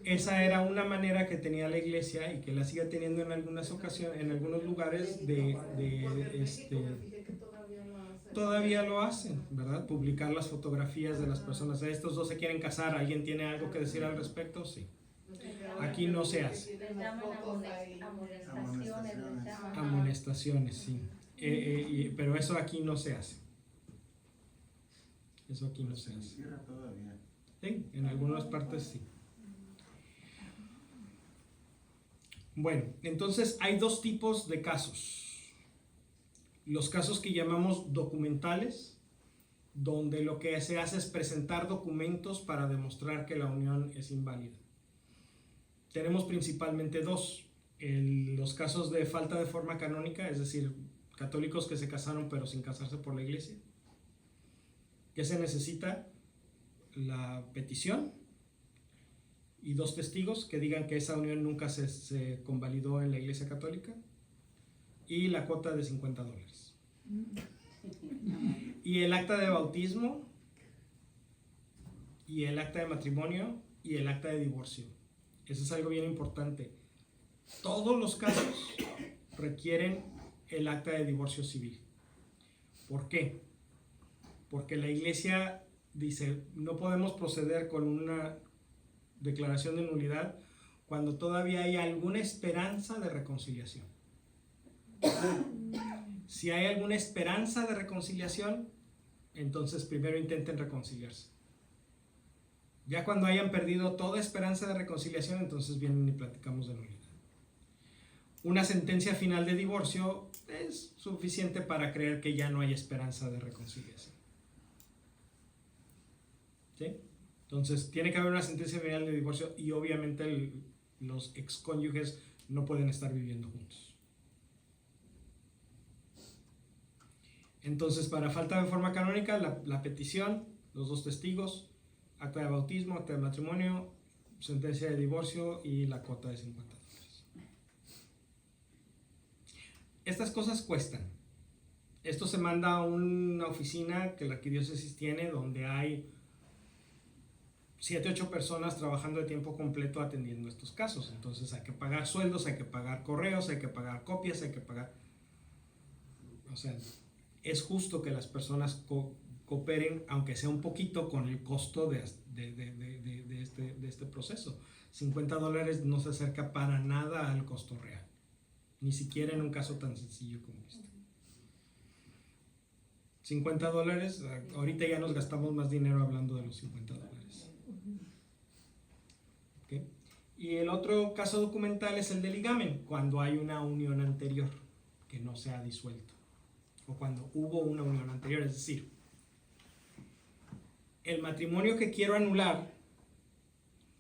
Esa era una manera que tenía la iglesia y que la sigue teniendo en algunas ocasiones, en algunos lugares todavía lo hacen, ¿verdad? Publicar las fotografías de las personas. Estos dos se quieren casar, ¿alguien tiene algo que decir al respecto? Sí. Aquí no se hace.
Les llaman amonestaciones, les llaman.
Amonestaciones, sí. Pero eso aquí no se hace. Eso aquí no se hace.
Todavía.
Sí, en algunas partes sí. Bueno, entonces hay dos tipos de casos. Los casos que llamamos documentales, donde lo que se hace es presentar documentos para demostrar que la unión es inválida. Tenemos principalmente dos. Los casos de falta de forma canónica, es decir, católicos que se casaron pero sin casarse por la iglesia. ¿Qué se necesita? La petición y dos testigos que digan que esa unión nunca se convalidó en la iglesia católica, y la cuota de $50. Y el acta de bautismo, y el acta de matrimonio, y el acta de divorcio. Eso es algo bien importante. Todos los casos requieren el acta de divorcio civil. ¿Por qué? Porque la iglesia dice, no podemos proceder con una declaración de nulidad cuando todavía hay alguna esperanza de reconciliación. Si hay alguna esperanza de reconciliación, entonces primero intenten reconciliarse. Ya cuando hayan perdido toda esperanza de reconciliación, entonces vienen y platicamos de nulidad. Una sentencia final de divorcio es suficiente para creer que ya no hay esperanza de reconciliación. ¿Sí? Entonces tiene que haber una sentencia final de divorcio y obviamente los excónyuges no pueden estar viviendo juntos. Entonces, para falta de forma canónica, la petición, los dos testigos, acta de bautismo, acta de matrimonio, sentencia de divorcio y la cuota de $50. Estas cosas cuestan. Esto se manda a una oficina que la arquidiócesis tiene, donde hay 7 u 8 personas trabajando de tiempo completo atendiendo estos casos. Entonces hay que pagar sueldos, hay que pagar correos, hay que pagar copias, hay que pagar... O sea, es justo que las personas cooperen, aunque sea un poquito, con el costo de este proceso. $50 no se acerca para nada al costo real, ni siquiera en un caso tan sencillo como este. $50, ahorita ya nos gastamos más dinero hablando de los $50. ¿Okay? Y el otro caso documental es el de ligamen, cuando hay una unión anterior que no se ha disuelto, o cuando hubo una unión anterior, es decir, el matrimonio que quiero anular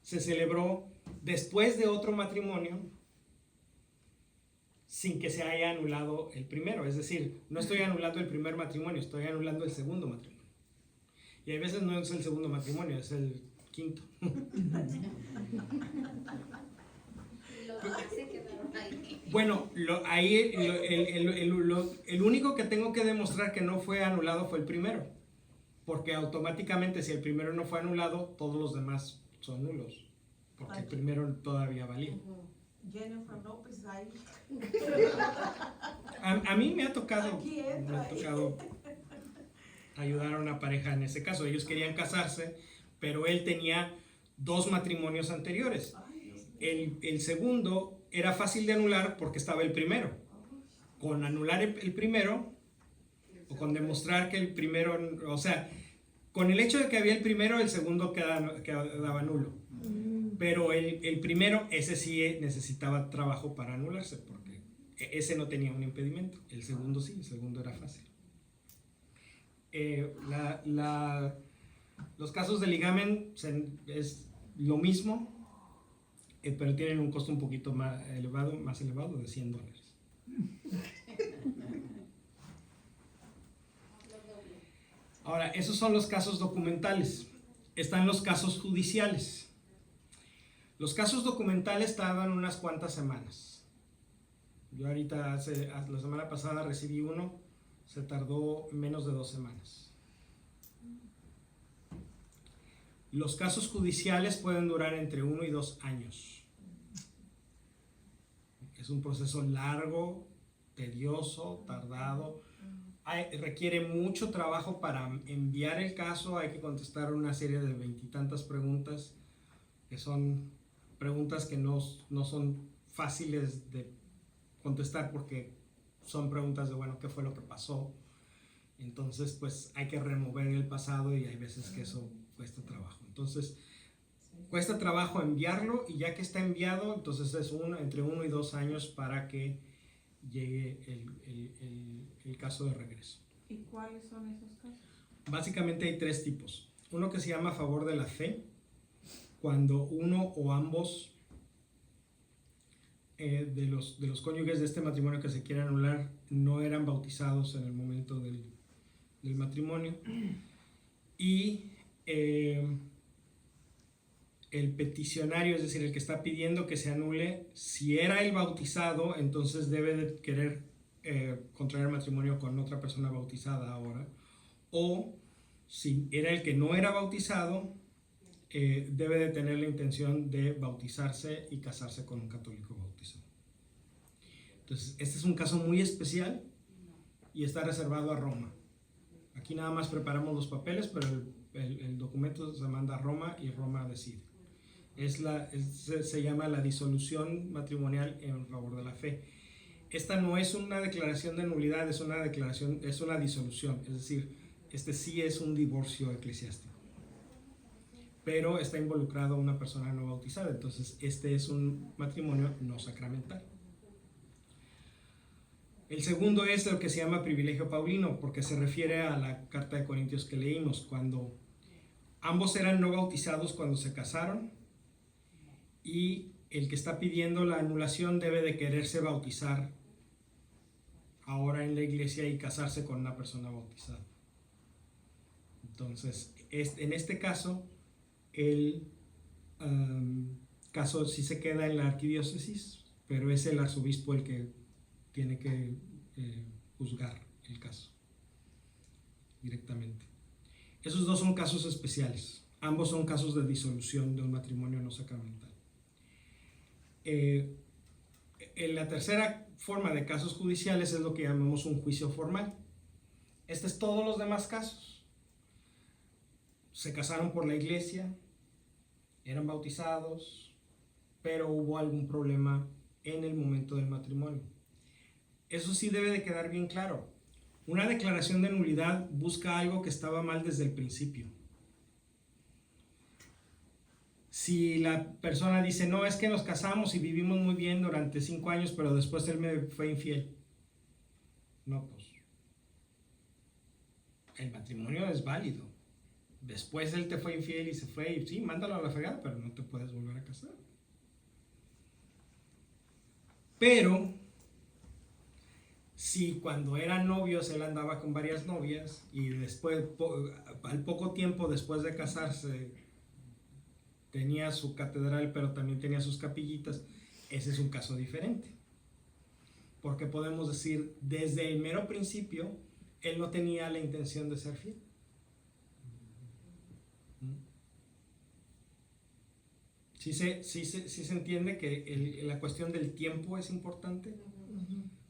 se celebró después de otro matrimonio sin que se haya anulado el primero. Es decir, no estoy anulando el primer matrimonio, estoy anulando el segundo matrimonio. Y a veces no es el segundo matrimonio, es el quinto. Bueno, el único que tengo que demostrar que no fue anulado fue el primero. Porque automáticamente, si el primero no fue anulado, todos los demás son nulos. Porque el primero todavía valía.
Jennifer López ahí.
A mí me ha tocado ayudar a una pareja en ese caso. Ellos querían casarse, pero él tenía 2 matrimonios anteriores.
Ay, Dios mío.
El segundo era fácil de anular porque estaba el primero. Con anular el primero, o con demostrar que el primero, o sea, con el hecho de que había el primero, el segundo quedaba nulo. Pero el primero, ese sí necesitaba trabajo para anularse, porque ese no tenía un impedimento. El segundo sí, el segundo era fácil. Los casos de ligamen es lo mismo, pero tienen un costo un poquito más elevado de $100. Ahora, esos son los casos documentales. Están los casos judiciales. Los casos documentales tardan unas cuantas semanas. Yo ahorita, la semana pasada recibí uno, se tardó menos de 2 semanas. Los casos judiciales pueden durar entre 1 y 2 años. Es un proceso largo, tedioso, tardado. Requiere mucho trabajo para enviar el caso. Hay que contestar una serie de 20 y tantas preguntas, que son preguntas que no son fáciles de contestar, porque son preguntas de, bueno, ¿qué fue lo que pasó? Entonces, pues hay que remover el pasado, y hay veces que eso cuesta trabajo. Entonces, cuesta trabajo enviarlo, y ya que está enviado, entonces es entre 1 y 2 años para que llegue el caso de regreso.
¿Y cuáles son esos casos?
Básicamente hay 3 tipos. Uno que se llama a favor de la fe, cuando uno o ambos de los cónyuges de este matrimonio que se quiere anular no eran bautizados en el momento del matrimonio, y el peticionario, es decir, el que está pidiendo que se anule, si era el bautizado, entonces debe de querer contraer matrimonio con otra persona bautizada ahora, o si era el que no era bautizado, debe de tener la intención de bautizarse y casarse con un católico bautizado. Entonces, este es un caso muy especial y está reservado a Roma. Aquí nada más preparamos los papeles, pero el documento se manda a Roma y Roma decide. Se llama la disolución matrimonial en favor de la fe. Esta no es una declaración de nulidad, es una disolución, es decir, este sí es un divorcio eclesiástico, pero está involucrado una persona no bautizada, entonces este es un matrimonio no sacramental. El segundo es lo que se llama privilegio paulino, porque se refiere a la carta de Corintios que leímos, cuando ambos eran no bautizados cuando se casaron, y el que está pidiendo la anulación debe de quererse bautizar ahora en la iglesia y casarse con una persona bautizada. Entonces, en este caso, el caso sí se queda en la arquidiócesis, pero es el arzobispo el que tiene que juzgar el caso directamente. Esos 2 son casos especiales. Ambos son casos de disolución de un matrimonio no sacramental. La tercera forma de casos judiciales es lo que llamamos un juicio formal. Este es todos los demás casos. Se casaron por la iglesia, eran bautizados, pero hubo algún problema en el momento del matrimonio. Eso sí debe de quedar bien claro. Una declaración de nulidad busca algo que estaba mal desde el principio. Si la persona dice, no, es que nos casamos y vivimos muy bien durante 5 años, pero después él me fue infiel. No, pues el matrimonio es válido. Después él te fue infiel y se fue, y sí, mándalo a la fregada, pero no te puedes volver a casar. Pero si cuando eran novios él andaba con varias novias y después, al poco tiempo después de casarse, tenía su catedral, pero también tenía sus capillitas, ese es un caso diferente. Porque podemos decir, desde el mero principio, él no tenía la intención de ser fiel. Sí se entiende que la cuestión del tiempo es importante.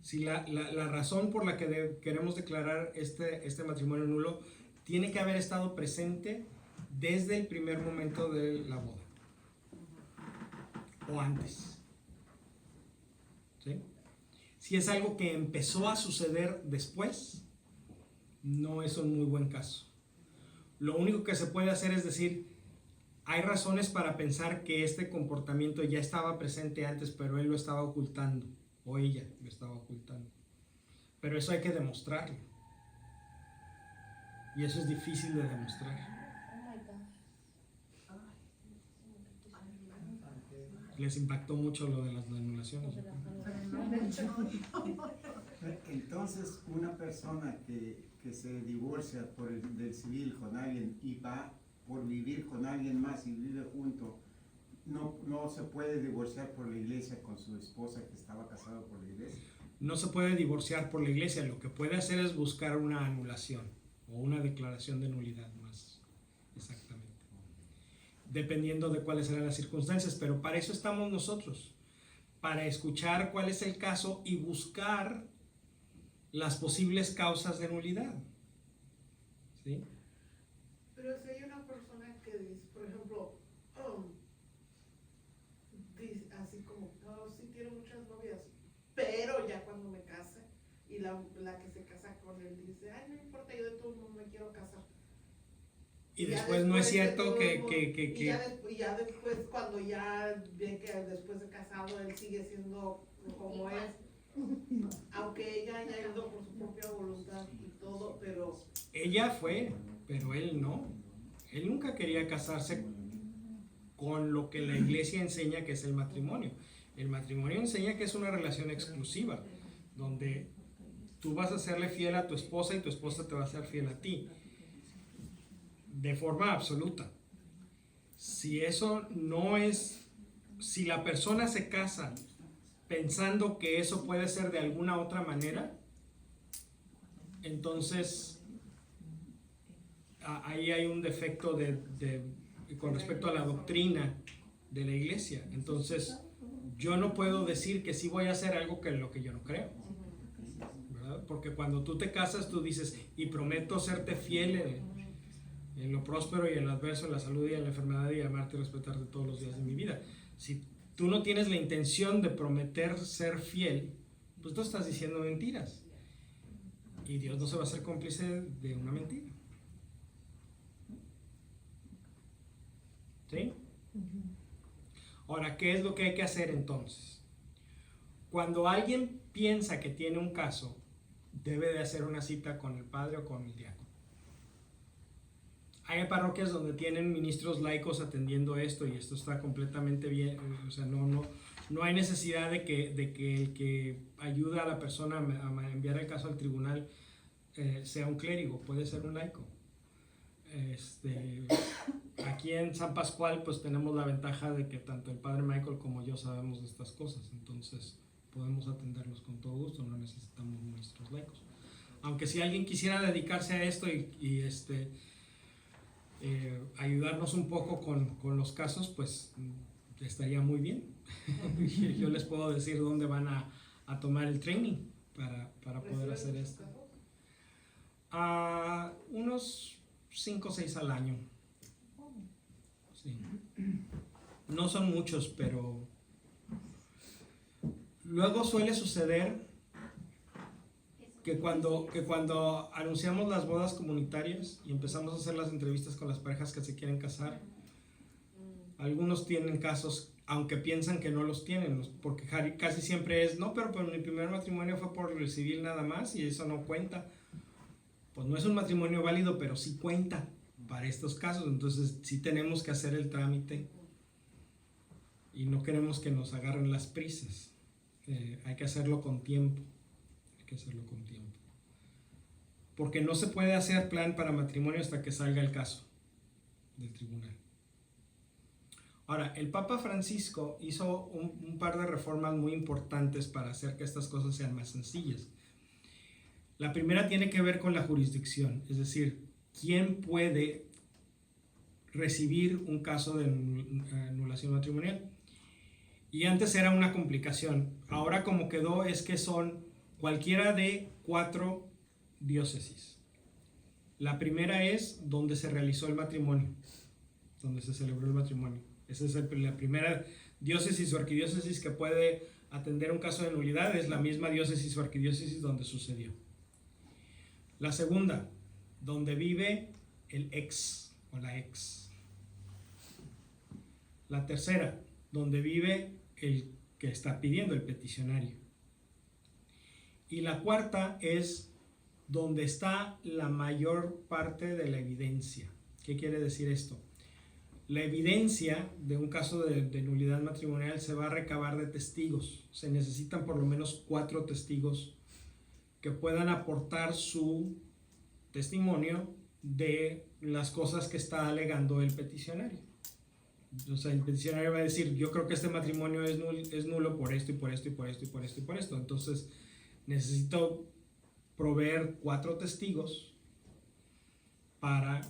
Si la razón por la que queremos declarar este matrimonio nulo tiene que haber estado presente desde el primer momento de la boda. o antes. ¿Sí? Si es algo que empezó a suceder después, no es un muy buen caso. Lo único que se puede hacer es decir, hay razones para pensar que este comportamiento ya estaba presente antes, pero él lo estaba ocultando, o ella lo estaba ocultando. Pero eso hay que demostrarlo. Y eso es difícil de demostrar. Les impactó mucho lo de las anulaciones.
Entonces, una persona que se divorcia del civil con alguien y va por vivir con alguien más y vive junto, no se puede divorciar por la iglesia con su esposa que estaba casado por la iglesia.
No se puede divorciar por la iglesia, lo que puede hacer es buscar una anulación o una declaración de nulidad más exactamente, dependiendo de cuáles serán las circunstancias, pero para eso estamos nosotros, para escuchar cuál es el caso y buscar las posibles causas de nulidad. ¿Sí?
Pero si hay una persona que dice, por ejemplo, dice así como, no, sí tiene muchas novias, pero ya cuando me case, y la que se casa con él dice, ay, no importa, yo de todo mundo me quiero casar.
Y después no es cierto
Y ya después, cuando ya ve que después de casado él sigue siendo como es, aunque ella haya ido por su propia voluntad y todo, pero...
Ella fue, pero él no. Él nunca quería casarse con lo que la iglesia enseña que es el matrimonio. El matrimonio enseña que es una relación exclusiva, donde tú vas a serle fiel a tu esposa y tu esposa te va a ser fiel a ti, de forma absoluta. Si eso no es, si la persona se casa pensando que eso puede ser de alguna otra manera, entonces ahí hay un defecto con respecto a la doctrina de la iglesia. Entonces yo no puedo decir que sí voy a hacer algo que lo que yo no creo, ¿verdad? Porque cuando tú te casas tú dices, y prometo serte fiel en lo próspero y en lo adverso, en la salud y en la enfermedad, y amarte y respetarte todos los días de mi vida. Si tú no tienes la intención de prometer ser fiel, pues tú estás diciendo mentiras. Y Dios no se va a hacer cómplice de una mentira. ¿Sí? Ahora, ¿qué es lo que hay que hacer entonces? Cuando alguien piensa que tiene un caso, debe de hacer una cita con el padre o con el diácono. Hay parroquias donde tienen ministros laicos atendiendo esto y esto está completamente bien, o sea, no hay necesidad de que el que ayuda a la persona a enviar el caso al tribunal sea un clérigo, puede ser un laico. Aquí en San Pascual pues tenemos la ventaja de que tanto el padre Michael como yo sabemos de estas cosas, entonces podemos atenderlos con todo gusto, no necesitamos ministros laicos. Aunque si alguien quisiera dedicarse a esto y ayudarnos un poco con los casos, pues estaría muy bien. Yo les puedo decir dónde van a tomar el training para poder hacer esto. Unos 5 o 6 al año. Sí. No son muchos, pero luego suele suceder que cuando anunciamos las bodas comunitarias y empezamos a hacer las entrevistas con las parejas que se quieren casar, algunos tienen casos, aunque piensan que no los tienen, porque casi siempre es, no, pero mi primer matrimonio fue por el civil nada más y eso no cuenta. Pues no es un matrimonio válido, pero sí cuenta para estos casos, entonces sí tenemos que hacer el trámite y no queremos que nos agarren las prisas. Hay que hacerlo con tiempo. Porque no se puede hacer plan para matrimonio hasta que salga el caso del tribunal. Ahora, el Papa Francisco hizo un par de reformas muy importantes para hacer que estas cosas sean más sencillas. La primera tiene que ver con la jurisdicción, es decir, quién puede recibir un caso de anulación matrimonial. Y antes era una complicación. Ahora como quedó es que son cualquiera de 4 diócesis. La primera es donde se realizó el matrimonio, donde se celebró el matrimonio. Esa es la primera diócesis o arquidiócesis que puede atender un caso de nulidad, es la misma diócesis o arquidiócesis donde sucedió. La segunda, donde vive el ex o la ex. La tercera, donde vive el que está pidiendo, el peticionario. Y la cuarta es donde está la mayor parte de la evidencia. ¿Qué quiere decir esto? La evidencia de un caso de nulidad matrimonial se va a recabar de testigos. Se necesitan por lo menos 4 testigos que puedan aportar su testimonio de las cosas que está alegando el peticionario. O sea, el peticionario va a decir, yo creo que este matrimonio es nulo por esto y por esto y por esto y por esto y por esto. Entonces, necesito proveer 4 testigos para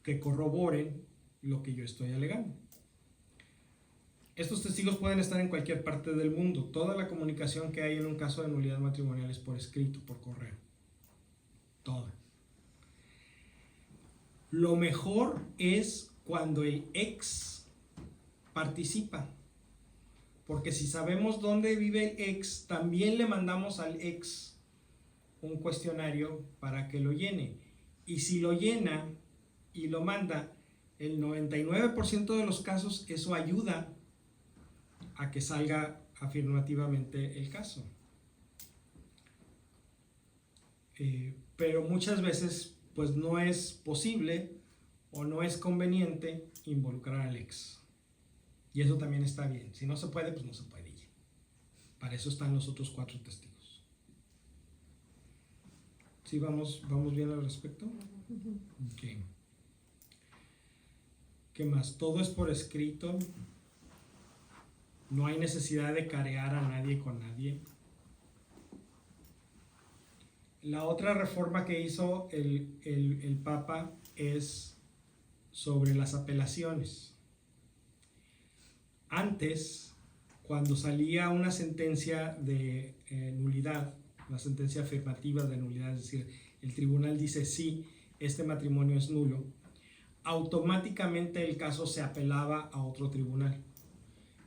que corroboren lo que yo estoy alegando. Estos testigos pueden estar en cualquier parte del mundo. Toda la comunicación que hay en un caso de nulidad matrimonial es por escrito, por correo. Toda. Lo mejor es cuando el ex participa. Porque si sabemos dónde vive el ex, también le mandamos al ex un cuestionario para que lo llene. Y si lo llena y lo manda, el 99% de los casos eso ayuda a que salga afirmativamente el caso. Pero muchas veces pues no es posible o no es conveniente involucrar al ex. Y eso también está bien. Si no se puede, pues no se puede. Para eso están los otros 4 testigos. ¿Sí vamos bien al respecto? Ok. ¿Qué más? Todo es por escrito. No hay necesidad de carear a nadie con nadie. La otra reforma que hizo el Papa es sobre las apelaciones. Antes, cuando salía una sentencia de nulidad, una sentencia afirmativa de nulidad, es decir, el tribunal dice sí, este matrimonio es nulo, automáticamente el caso se apelaba a otro tribunal.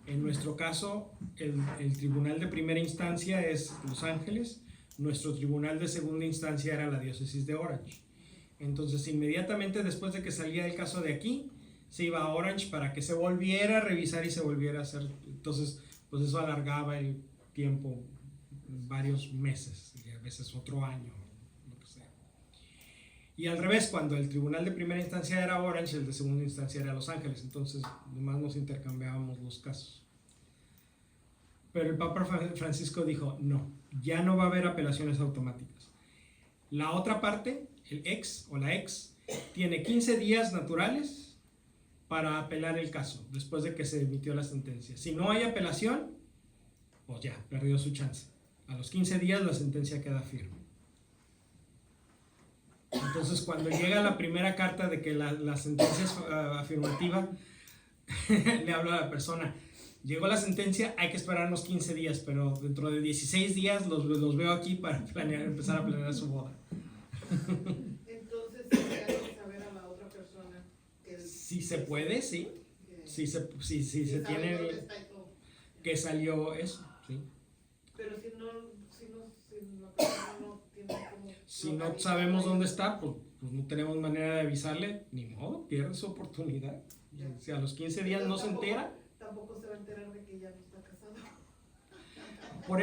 En nuestro caso, el tribunal de primera instancia es Los Ángeles, nuestro tribunal de segunda instancia era la diócesis de Orange. Entonces, inmediatamente después de que salía el caso de aquí, se iba a Orange para que se volviera a revisar y se volviera a hacer. Entonces, pues eso alargaba el tiempo varios meses, y a veces otro año, lo que sea. Y al revés, cuando el tribunal de primera instancia era Orange, el de segunda instancia era Los Ángeles. Entonces, nomás nos intercambiábamos los casos. Pero el Papa Francisco dijo, no, ya no va a haber apelaciones automáticas. La otra parte, el ex o la ex, tiene 15 días naturales para apelar el caso, después de que se emitió la sentencia. Si no hay apelación, pues ya, perdió su chance. A los 15 días la sentencia queda firme. Entonces, cuando llega la primera carta de que la sentencia es afirmativa, le hablo a la persona, llegó la sentencia, hay que esperarnos 15 días, pero dentro de 16 días los veo aquí para empezar a planear su boda.
Entonces, si hay que saber a la otra persona que
Si se puede, sí. Si se
sabe
tiene
dónde está y todo.
que salió eso, sí.
Pero si la persona no tiene como...
Si no sabemos dónde está, pues no tenemos manera de avisarle, ni modo, pierde su oportunidad. Si a los 15 días no se entera.
Tampoco se va a enterar de que ya no está casado.
Por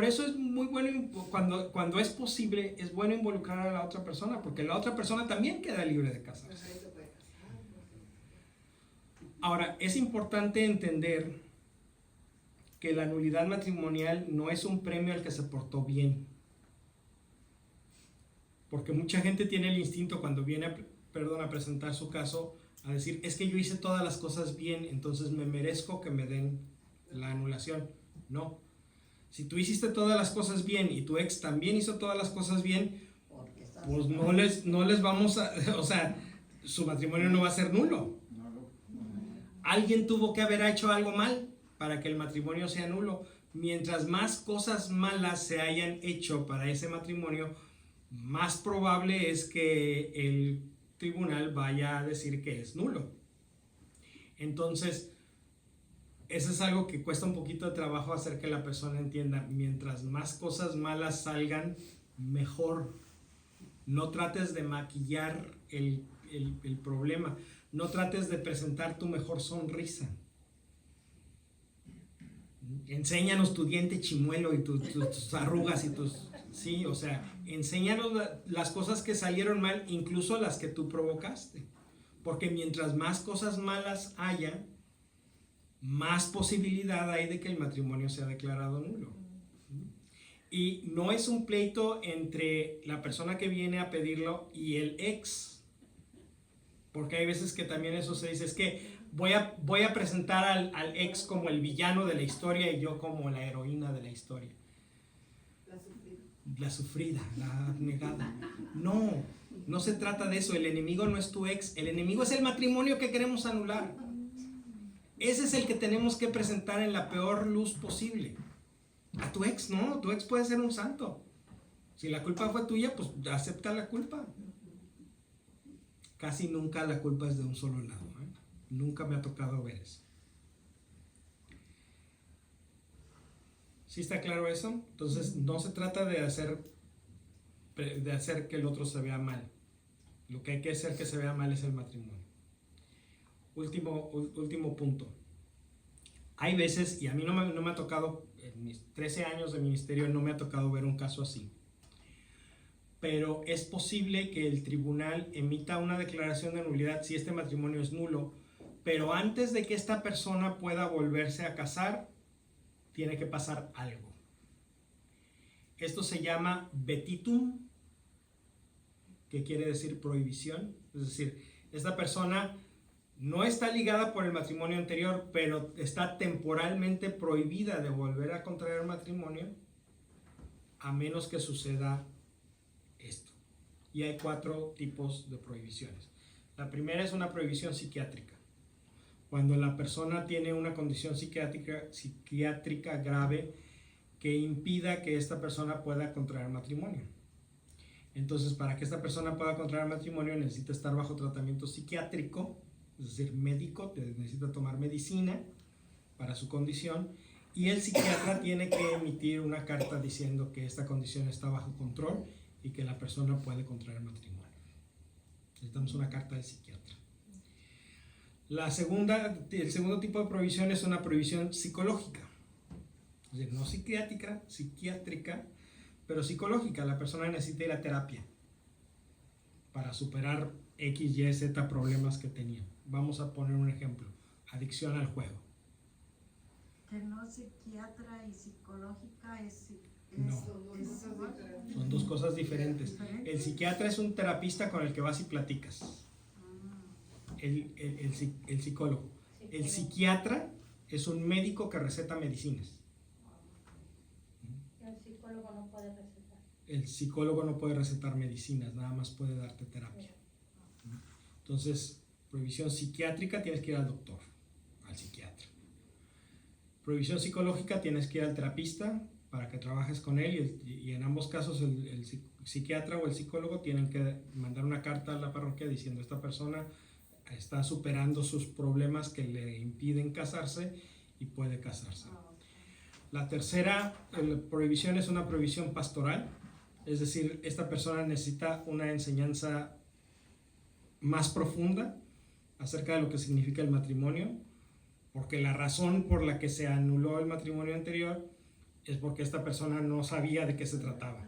eso es muy bueno, cuando es posible, es bueno involucrar a la otra persona, porque la otra persona también queda libre de casarse.
Ahí se puede casar.
Ahora, es importante entender que la nulidad matrimonial no es un premio al que se portó bien. Porque mucha gente tiene el instinto cuando viene a presentar su caso a decir, es que yo hice todas las cosas bien, entonces me merezco que me den la anulación. No. Si tú hiciste todas las cosas bien y tu ex también hizo todas las cosas bien, pues no les vamos a, o sea, su matrimonio no va a ser nulo. Alguien tuvo que haber hecho algo mal para que el matrimonio sea nulo. Mientras más cosas malas se hayan hecho para ese matrimonio, más probable es que el tribunal vaya a decir que es nulo. Entonces, eso es algo que cuesta un poquito de trabajo hacer que la persona entienda. Mientras más cosas malas salgan, mejor. No trates de maquillar el problema. No trates de presentar tu mejor sonrisa. Enséñanos tu diente chimuelo y tus arrugas y tus... Sí, o sea, enséñanos las cosas que salieron mal, incluso las que tú provocaste. Porque mientras más cosas malas haya, más posibilidad hay de que el matrimonio sea declarado nulo. Y no es un pleito entre la persona que viene a pedirlo y el ex. Porque hay veces que también eso se dice, es que voy a presentar al ex como el villano de la historia y yo como la heroína de la historia. La sufrida, la abnegada. No se trata de eso. El enemigo no es tu ex. El enemigo es el matrimonio que queremos anular. Ese es el que tenemos que presentar en la peor luz posible. A tu ex no, tu ex puede ser un santo. Si la culpa fue tuya, pues acepta la culpa. Casi nunca la culpa es de un solo lado, ¿eh? Nunca me ha tocado ver eso. ¿Sí está claro eso? Entonces no se trata de hacer que el otro se vea mal. Lo que hay que hacer que se vea mal es el matrimonio. Último punto. Hay veces, y a mí no me ha tocado, en mis 13 años de ministerio no me ha tocado ver un caso así, pero es posible que el tribunal emita una declaración de nulidad si este matrimonio es nulo, pero antes de que esta persona pueda volverse a casar, tiene que pasar algo. Esto se llama vetitum, que quiere decir prohibición. Es decir, esta persona no está ligada por el matrimonio anterior, pero está temporalmente prohibida de volver a contraer matrimonio a menos que suceda esto. Y hay 4 tipos de prohibiciones. La primera es una prohibición psiquiátrica. Cuando la persona tiene una condición psiquiátrica grave que impida que esta persona pueda contraer matrimonio. Entonces, para que esta persona pueda contraer matrimonio necesita estar bajo tratamiento psiquiátrico, es decir, médico, necesita tomar medicina para su condición, y el psiquiatra tiene que emitir una carta diciendo que esta condición está bajo control y que la persona puede contraer matrimonio. Necesitamos una carta del psiquiatra. El segundo tipo de prohibición es una prohibición psicológica. Es decir, no psiquiátrica, pero psicológica. La persona necesita ir a terapia para superar X, Y, Z problemas que tenía. Vamos a poner un ejemplo. Adicción al juego.
Que no psiquiatra y psicológica es
No. Son 2 cosas diferentes. El psiquiatra es un terapista con el que vas y platicas. El psicólogo. El psiquiatra es un médico que receta medicinas.
El psicólogo no puede recetar.
El psicólogo no puede recetar medicinas, nada más puede darte terapia. Entonces, prohibición psiquiátrica, tienes que ir al doctor, al psiquiatra. Prohibición psicológica, tienes que ir al terapista para que trabajes con él, y en ambos casos el psiquiatra o el psicólogo tienen que mandar una carta a la parroquia diciendo esta persona está superando sus problemas que le impiden casarse y puede casarse. La tercera prohibición es una prohibición pastoral, es decir, esta persona necesita una enseñanza más profunda acerca de lo que significa el matrimonio, porque la razón por la que se anuló el matrimonio anterior es porque esta persona no sabía de qué se trataba.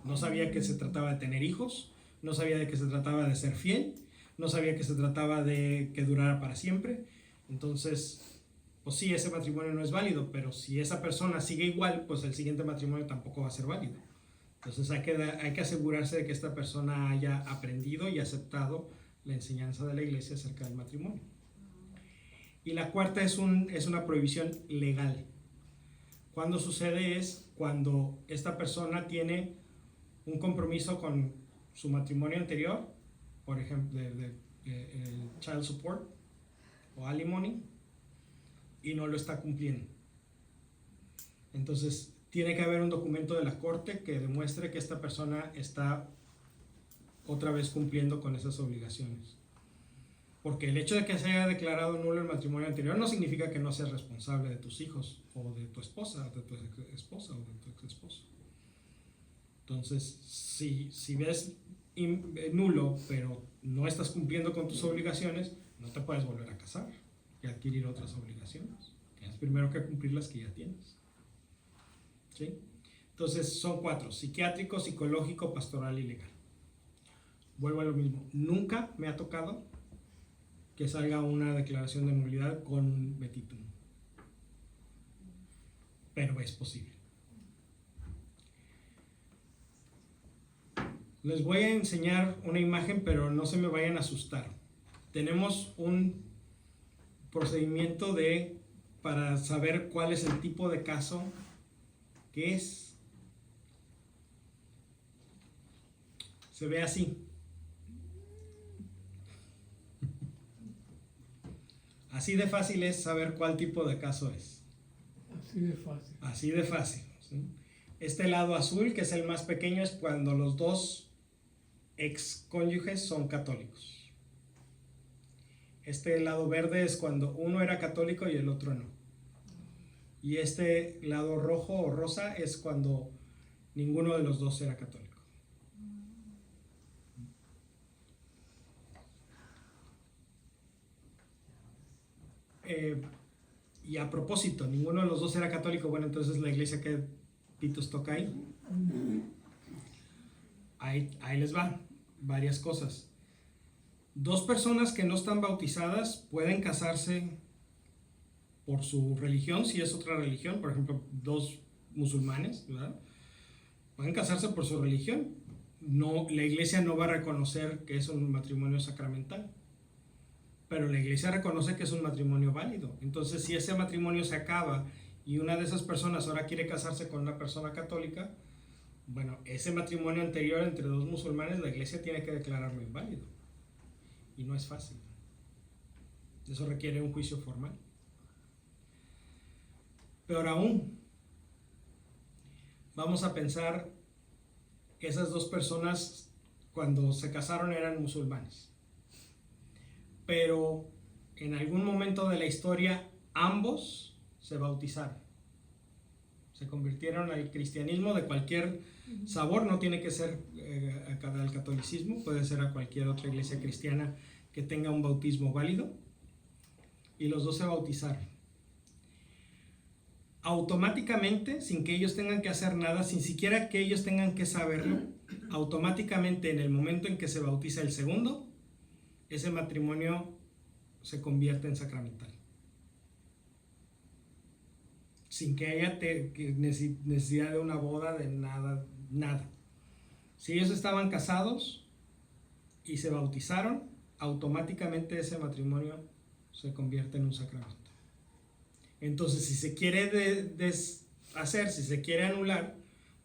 No sabía que se trataba de tener hijos, no sabía de qué se trataba de ser fiel, no sabía que se trataba de que durara para siempre. Entonces, pues sí, ese matrimonio no es válido, pero si esa persona sigue igual, pues el siguiente matrimonio tampoco va a ser válido. Entonces hay que asegurarse de que esta persona haya aprendido y aceptado la enseñanza de la iglesia acerca del matrimonio. Y la cuarta es una prohibición legal. Cuando sucede es cuando esta persona tiene un compromiso con su matrimonio anterior, por ejemplo, el child support o alimony, y no lo está cumpliendo. Entonces, tiene que haber un documento de la corte que demuestre que esta persona está otra vez cumpliendo con esas obligaciones. Porque el hecho de que se haya declarado nulo el matrimonio anterior no significa que no seas responsable de tus hijos, o de tu esposa, o de tu esposa, o de tu ex esposo. Entonces, si ves nulo, pero no estás cumpliendo con tus obligaciones, no te puedes volver a casar y adquirir otras obligaciones. Tienes primero que cumplir las que ya tienes. ¿Sí? Entonces, son 4: psiquiátrico, psicológico, pastoral y legal. Vuelvo a lo mismo. Nunca me ha tocado que salga una declaración de nulidad con un petitum. Pero es posible. Les voy a enseñar una imagen, pero no se me vayan a asustar. Tenemos un procedimiento para saber cuál es el tipo de caso que es. Se ve así. Así de fácil es saber cuál tipo de caso es.
Así de fácil.
Así de fácil. ¿Sí? Este lado azul, que es el más pequeño, es cuando los dos ex cónyuges son católicos. Este lado verde es cuando uno era católico y el otro no. Y este lado rojo o rosa es cuando ninguno de los dos era católico. Y a propósito, ninguno de los dos era católico. Bueno, entonces la iglesia, ¿qué pitos toca ahí? Ahí les va varias cosas. 2 personas que no están bautizadas pueden casarse por su religión, si es otra religión, por ejemplo, 2 musulmanes, ¿verdad? Pueden casarse por su religión. No, la iglesia no va a reconocer que es un matrimonio sacramental, pero la iglesia reconoce que es un matrimonio válido. Entonces, si ese matrimonio se acaba y una de esas personas ahora quiere casarse con una persona católica, bueno, ese matrimonio anterior entre 2 musulmanes, la iglesia tiene que declararlo inválido. Y no es fácil. Eso requiere un juicio formal. Peor aún, vamos a pensar que esas 2 personas cuando se casaron eran musulmanes. Pero en algún momento de la historia ambos se bautizaron. Se convirtieron al cristianismo de cualquier sabor, no tiene que ser al catolicismo, puede ser a cualquier otra iglesia cristiana que tenga un bautismo válido. Y los 2 se bautizaron. Automáticamente, sin que ellos tengan que hacer nada, sin siquiera que ellos tengan que saberlo, automáticamente en el momento en que se bautiza el segundo, ese matrimonio se convierte en sacramental. Sin que haya necesidad de una boda, de nada. Si ellos estaban casados y se bautizaron, automáticamente ese matrimonio se convierte en un sacramento. Entonces, si se quiere deshacer, si se quiere anular,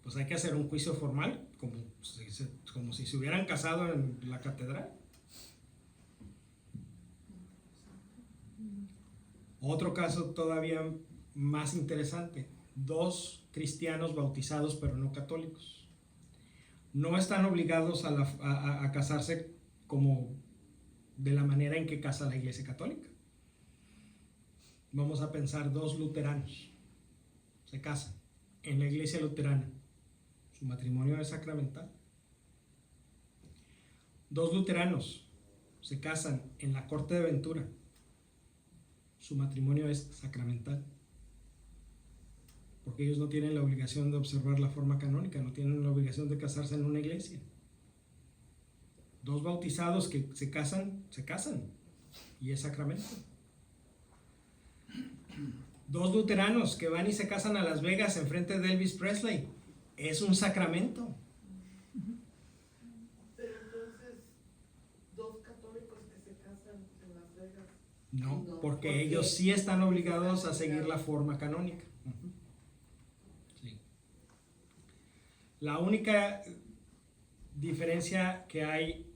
pues hay que hacer un juicio formal, como si se hubieran casado en la catedral. Otro caso todavía más interesante: 2 cristianos bautizados pero no católicos. No están obligados a casarse como de la manera en que casa la iglesia católica. Vamos a pensar 2 luteranos se casan en la iglesia luterana. Su matrimonio es sacramental. 2 luteranos se casan en la corte de Ventura. Su matrimonio es sacramental. Porque ellos no tienen la obligación de observar la forma canónica, no tienen la obligación de casarse en una iglesia. 2 bautizados que se casan y es sacramento. 2 luteranos que van y se casan a Las Vegas enfrente de Elvis Presley, es un sacramento.
Pero entonces, 2 católicos que se casan en Las Vegas.
No, porque ellos sí están obligados a seguir la forma canónica. Sí. La única diferencia que hay,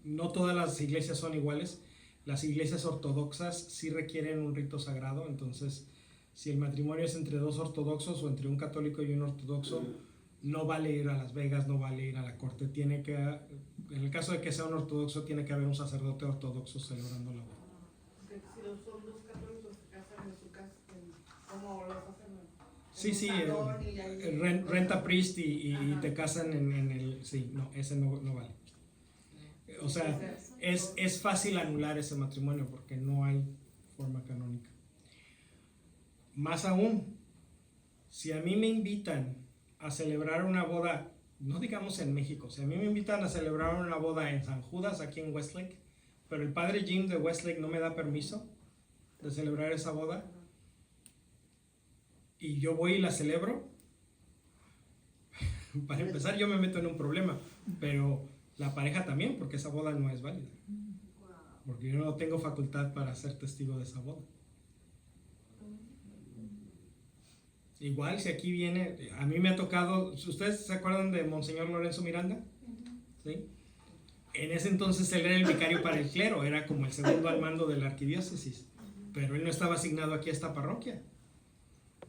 no todas las iglesias son iguales. Las iglesias ortodoxas sí requieren un rito sagrado. Entonces, si el matrimonio es entre 2 ortodoxos o entre un católico y un ortodoxo, no vale ir a Las Vegas, no vale ir a la corte. Tiene que En el caso de que sea un ortodoxo, tiene que haber un sacerdote ortodoxo celebrando la boda.
Si son dos católicos que casan en su casa, ¿cómo los hacen?
Sí, sí,
Salón y ahí-
renta priest y te casan en el... Sí, no, ese no vale. O sea, es fácil anular ese matrimonio porque no hay forma canónica. Más aún, si a mí me invitan a celebrar una boda, no digamos en México, si a mí me invitan a celebrar una boda en San Judas, aquí en Westlake, pero el padre Jim de Westlake no me da permiso de celebrar esa boda, y yo voy y la celebro, para empezar yo me meto en un problema, pero la pareja también, porque esa boda no es válida, porque yo no tengo facultad para ser testigo de esa boda. Igual si aquí viene, a mí me ha tocado, ¿ustedes se acuerdan de Monseñor Lorenzo Miranda? ¿Sí? En ese entonces él era el vicario para el clero, era como el segundo al mando de la arquidiócesis, pero él no estaba asignado aquí a esta parroquia.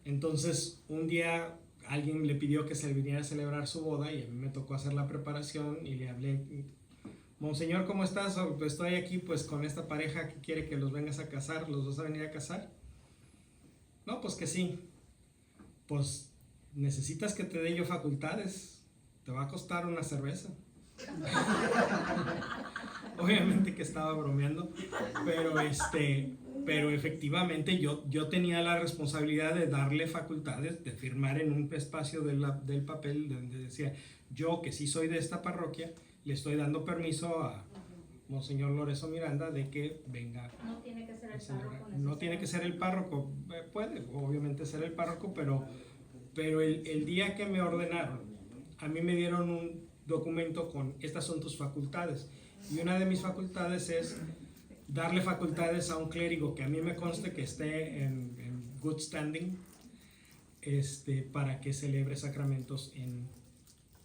Entonces un día alguien le pidió que se le viniera a celebrar su boda y a mí me tocó hacer la preparación y le hablé: Monseñor, ¿cómo estás? Estoy aquí pues con esta pareja que quiere que los vengas a casar, ¿los vas a venir a casar? No, pues que sí. Pues necesitas que te dé yo facultades, te va a costar una cerveza. Obviamente que estaba bromeando, pero efectivamente yo tenía la responsabilidad de darle facultades, de firmar en un espacio del papel donde decía: yo, que sí soy de esta parroquia, le estoy dando permiso a Monseñor Lorenzo Miranda de que venga.
No tiene que ser el párroco.
No tiene que ser el párroco, puede obviamente ser el párroco, pero el día que me ordenaron, a mí me dieron un documento con: estas son tus facultades, y una de mis facultades es darle facultades a un clérigo que a mí me conste que esté en good standing, para que celebre sacramentos en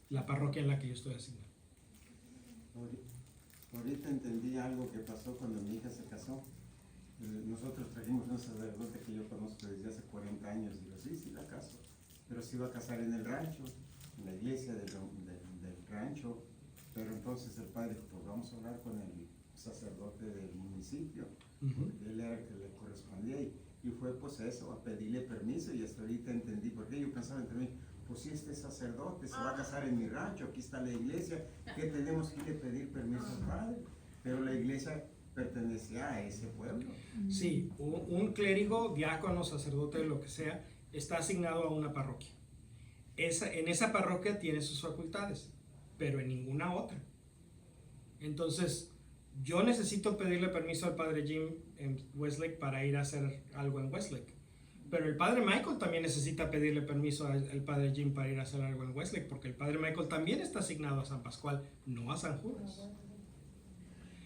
la parroquia en la que yo estoy asignado.
Ahorita entendí algo que pasó cuando mi hija se casó. Nosotros trajimos un sacerdote que yo conozco desde hace 40 años. Digo, sí la caso, pero se iba a casar en el rancho, en la iglesia del rancho. Pero entonces el padre dijo: pues vamos a hablar con el sacerdote del municipio, porque él era el que le correspondía, y fue pues eso, a pedirle permiso. Y hasta ahorita entendí por qué. Yo pensaba entre mí: pues si este sacerdote se va a casar en mi rancho, aquí está la iglesia, ¿qué tenemos que ir a pedir permiso al padre? Pero la iglesia pertenecía a ese pueblo.
Sí, un clérigo, diácono, sacerdote, lo que sea, está asignado a una parroquia. En esa parroquia tiene sus facultades, pero en ninguna otra. Entonces, yo necesito pedirle permiso al padre Jim en Westlake para ir a hacer algo en Westlake. Pero el padre Michael también necesita pedirle permiso al padre Jim para ir a hacer algo en Westlake, porque el padre Michael también está asignado a San Pascual, no a San Judas.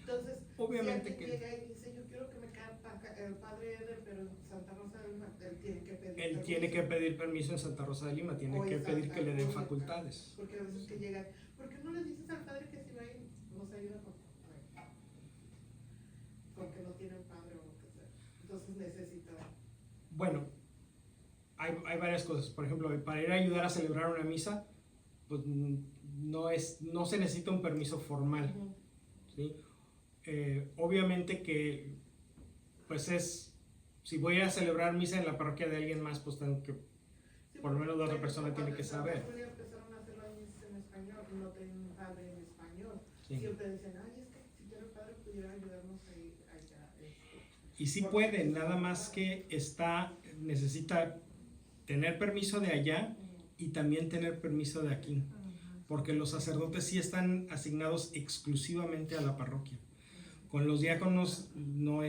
Entonces,
Obviamente
si alguien
que
llega y dice: yo quiero que me case el padre Eder, pero en Santa Rosa de Lima, él tiene que pedir
él
permiso.
tiene que pedir permiso en Santa Rosa de Lima, tiene
O
que
en
pedir
Santa
que le den
Cruz,
facultades.
Porque a veces que llegan: ¿por qué no le dices al padre que si va a ir nos ayuda porque no tienen padre o lo que sea? Entonces necesita.
Bueno, hay varias cosas. Por ejemplo, para ir a ayudar a celebrar una misa, pues no se necesita un permiso formal, ¿sí? Obviamente que, pues si voy a ir a celebrar misa en la parroquia de alguien más, pues tengo que, por lo menos la otra persona tiene que saber.
Empezaron a hacer las misas en español y no tenían padre en español.
Sí.
Siempre dicen: ay, es que si tiene padre pudiera ayudarnos ahí, allá.
Y sí puede, nada más que necesita tener permiso de allá y también tener permiso de aquí, porque los sacerdotes sí están asignados exclusivamente a la parroquia. Con los diáconos no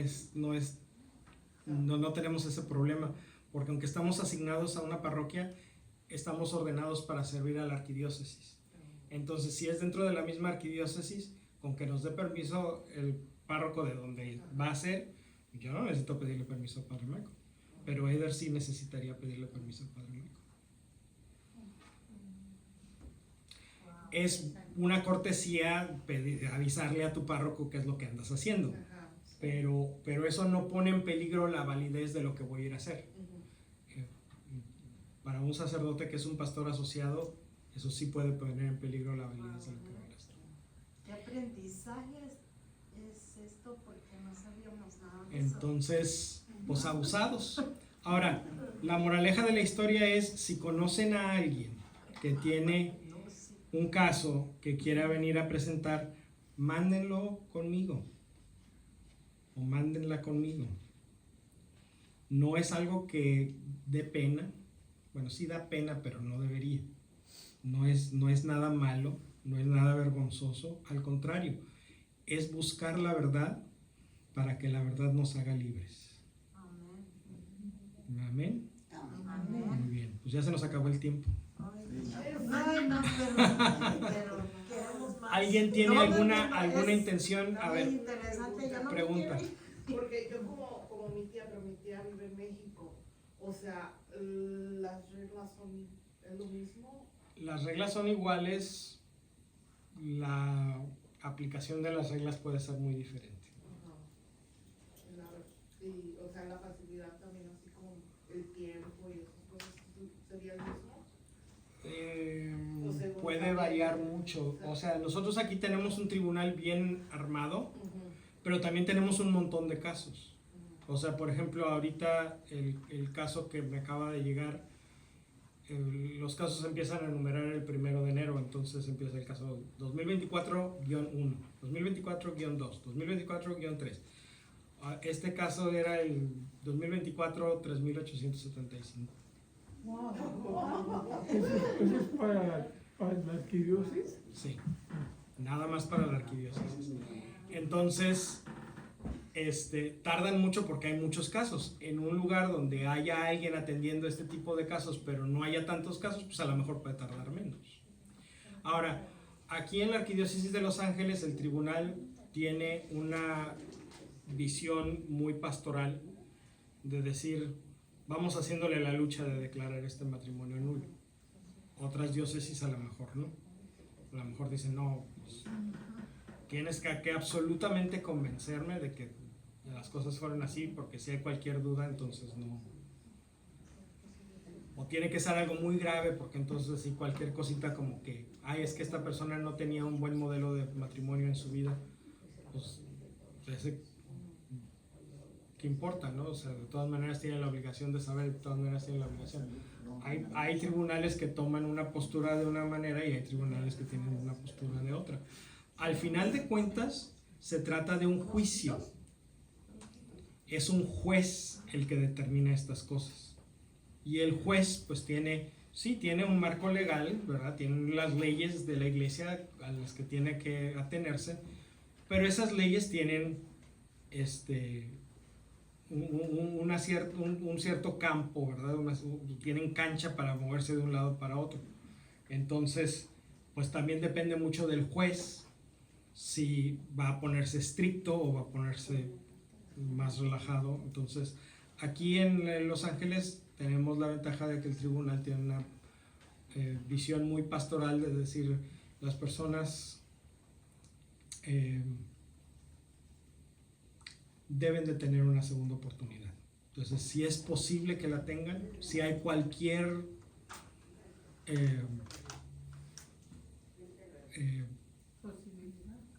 tenemos ese problema, porque aunque estamos asignados a una parroquia, estamos ordenados para servir a la arquidiócesis. Entonces, si es dentro de la misma arquidiócesis, con que nos dé permiso el párroco de donde va a ser, yo no necesito pedirle permiso al padre Michael, pero Eder sí necesitaría pedirle permiso al padre Michael. Es una cortesía avisarle a tu párroco qué es lo que andas haciendo, pero eso no pone en peligro la validez de lo que voy a ir a hacer. Para un sacerdote que es un pastor asociado, eso sí puede poner en peligro la validez de lo que voy a ir a hacer.
¿Qué aprendizaje es esto? Porque no sabíamos nada de eso.
Entonces, pues abusados. Ahora, la moraleja de la historia es, si conocen a alguien que tiene un caso que quiera venir a presentar, mándenlo conmigo o mándenla conmigo. No es algo que dé pena, bueno, sí da pena, pero no debería. No es nada malo, no es nada vergonzoso, al contrario, es buscar la verdad para que la verdad nos haga libres. Amén.
Amén.
Muy bien, pues ya se nos acabó el tiempo.
Ay, no, pero
Queremos más.
¿Alguien tiene
No,
alguna
es-
intención? A
muy
ver,
interesante, yo no me
pregunta.
quiero ir.
Porque yo como mi tía, pero mi tía vive en México, o sea, las reglas son, ¿es lo mismo?
Las reglas son iguales, la aplicación de las reglas puede ser muy diferente.
Ajá. Y, o sea, la facilidad también, así como el tiempo y esas cosas, ¿sería el mismo? O según
Puede
también.
variar mucho. O sea, nosotros aquí tenemos un tribunal bien armado, pero también tenemos un montón de casos. O sea, por ejemplo, ahorita el caso que me acaba de llegar, los casos empiezan a numerar el 1 de enero, entonces empieza el caso 2024-1, 2024-2, 2024-3. Este caso era el 2024-3875.
¿Eso es para la arquidiócesis?
Sí, nada más para la arquidiócesis. Entonces, tardan mucho porque hay muchos casos. En un lugar donde haya alguien atendiendo este tipo de casos, pero no haya tantos casos, pues a lo mejor puede tardar menos. Ahora, aquí en la arquidiócesis de Los Ángeles, el tribunal tiene una visión muy pastoral de decir, vamos haciéndole la lucha de declarar este matrimonio nulo. Otras diócesis a lo mejor no. A lo mejor dicen, no, pues, tienes que absolutamente convencerme de que las cosas fueron así, porque si hay cualquier duda, entonces no. O tiene que ser algo muy grave, porque entonces si cualquier cosita como que, ay, es que esta persona no tenía un buen modelo de matrimonio en su vida, pues ¿qué importa, no? O sea, de todas maneras tienen la obligación de saber, de todas maneras tienen la obligación. Hay tribunales que toman una postura de una manera y hay tribunales que tienen una postura de otra. Al final de cuentas, se trata de un juicio. Es un juez el que determina estas cosas. Y el juez, pues tiene un marco legal, ¿verdad? Tiene las leyes de la iglesia a las que tiene que atenerse, pero esas leyes tienen un cierto campo, ¿verdad? Tienen cancha para moverse de un lado para otro. Entonces, pues también depende mucho del juez si va a ponerse estricto o va a ponerse más relajado. Entonces, aquí en Los Ángeles tenemos la ventaja de que el tribunal tiene una visión muy pastoral de decir, las personas deben de tener una segunda oportunidad. Entonces, si es posible que la tengan, si hay cualquier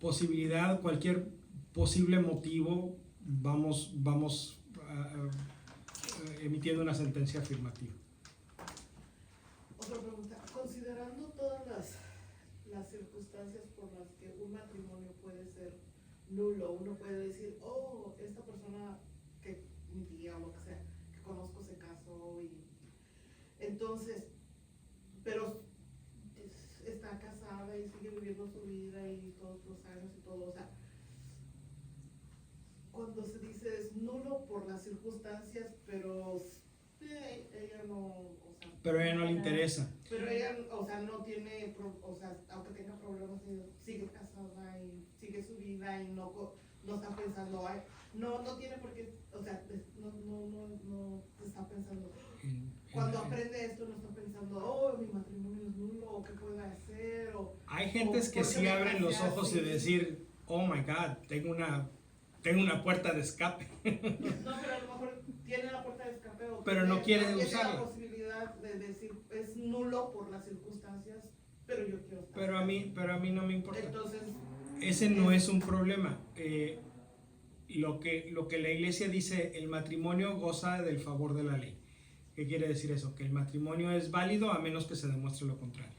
posibilidad, cualquier posible motivo, vamos emitiendo una sentencia afirmativa.
Otra pregunta, considerando todas las circunstancias por las que un matrimonio puede ser nulo, uno puede decir, oh, esta persona que mi tía o lo que sea, que conozco se casó y entonces, pero está casada y sigue viviendo su vida y todos los años y todo, o sea, cuando se dice es nulo por las circunstancias, pero ella no, o sea,
Pero a ella no le interesa.
pero ella, o sea, no tiene, o sea, aunque tenga problemas, ella sigue casada y sigue su vida y no está pensando, ay, no tiene por qué, o sea, no está pensando, cuando aprende esto no está pensando, oh, mi matrimonio es nulo, o qué puedo hacer, o...
Hay gentes que
¿por qué
sí
me
abren los
casé
ojos
así?
y decir, oh my God, tengo una puerta de escape.
No, pero a lo mejor tiene la puerta de escape o
Pero no quiere
tiene
usarla.
la posibilidad de decir, es nulo por las circunstancias, pero yo quiero estar.
Pero a mí no me importa.
Entonces,
ese no es un problema. Lo que la iglesia dice, el matrimonio goza del favor de la ley. ¿Qué quiere decir eso? Que el matrimonio es válido a menos que se demuestre lo contrario.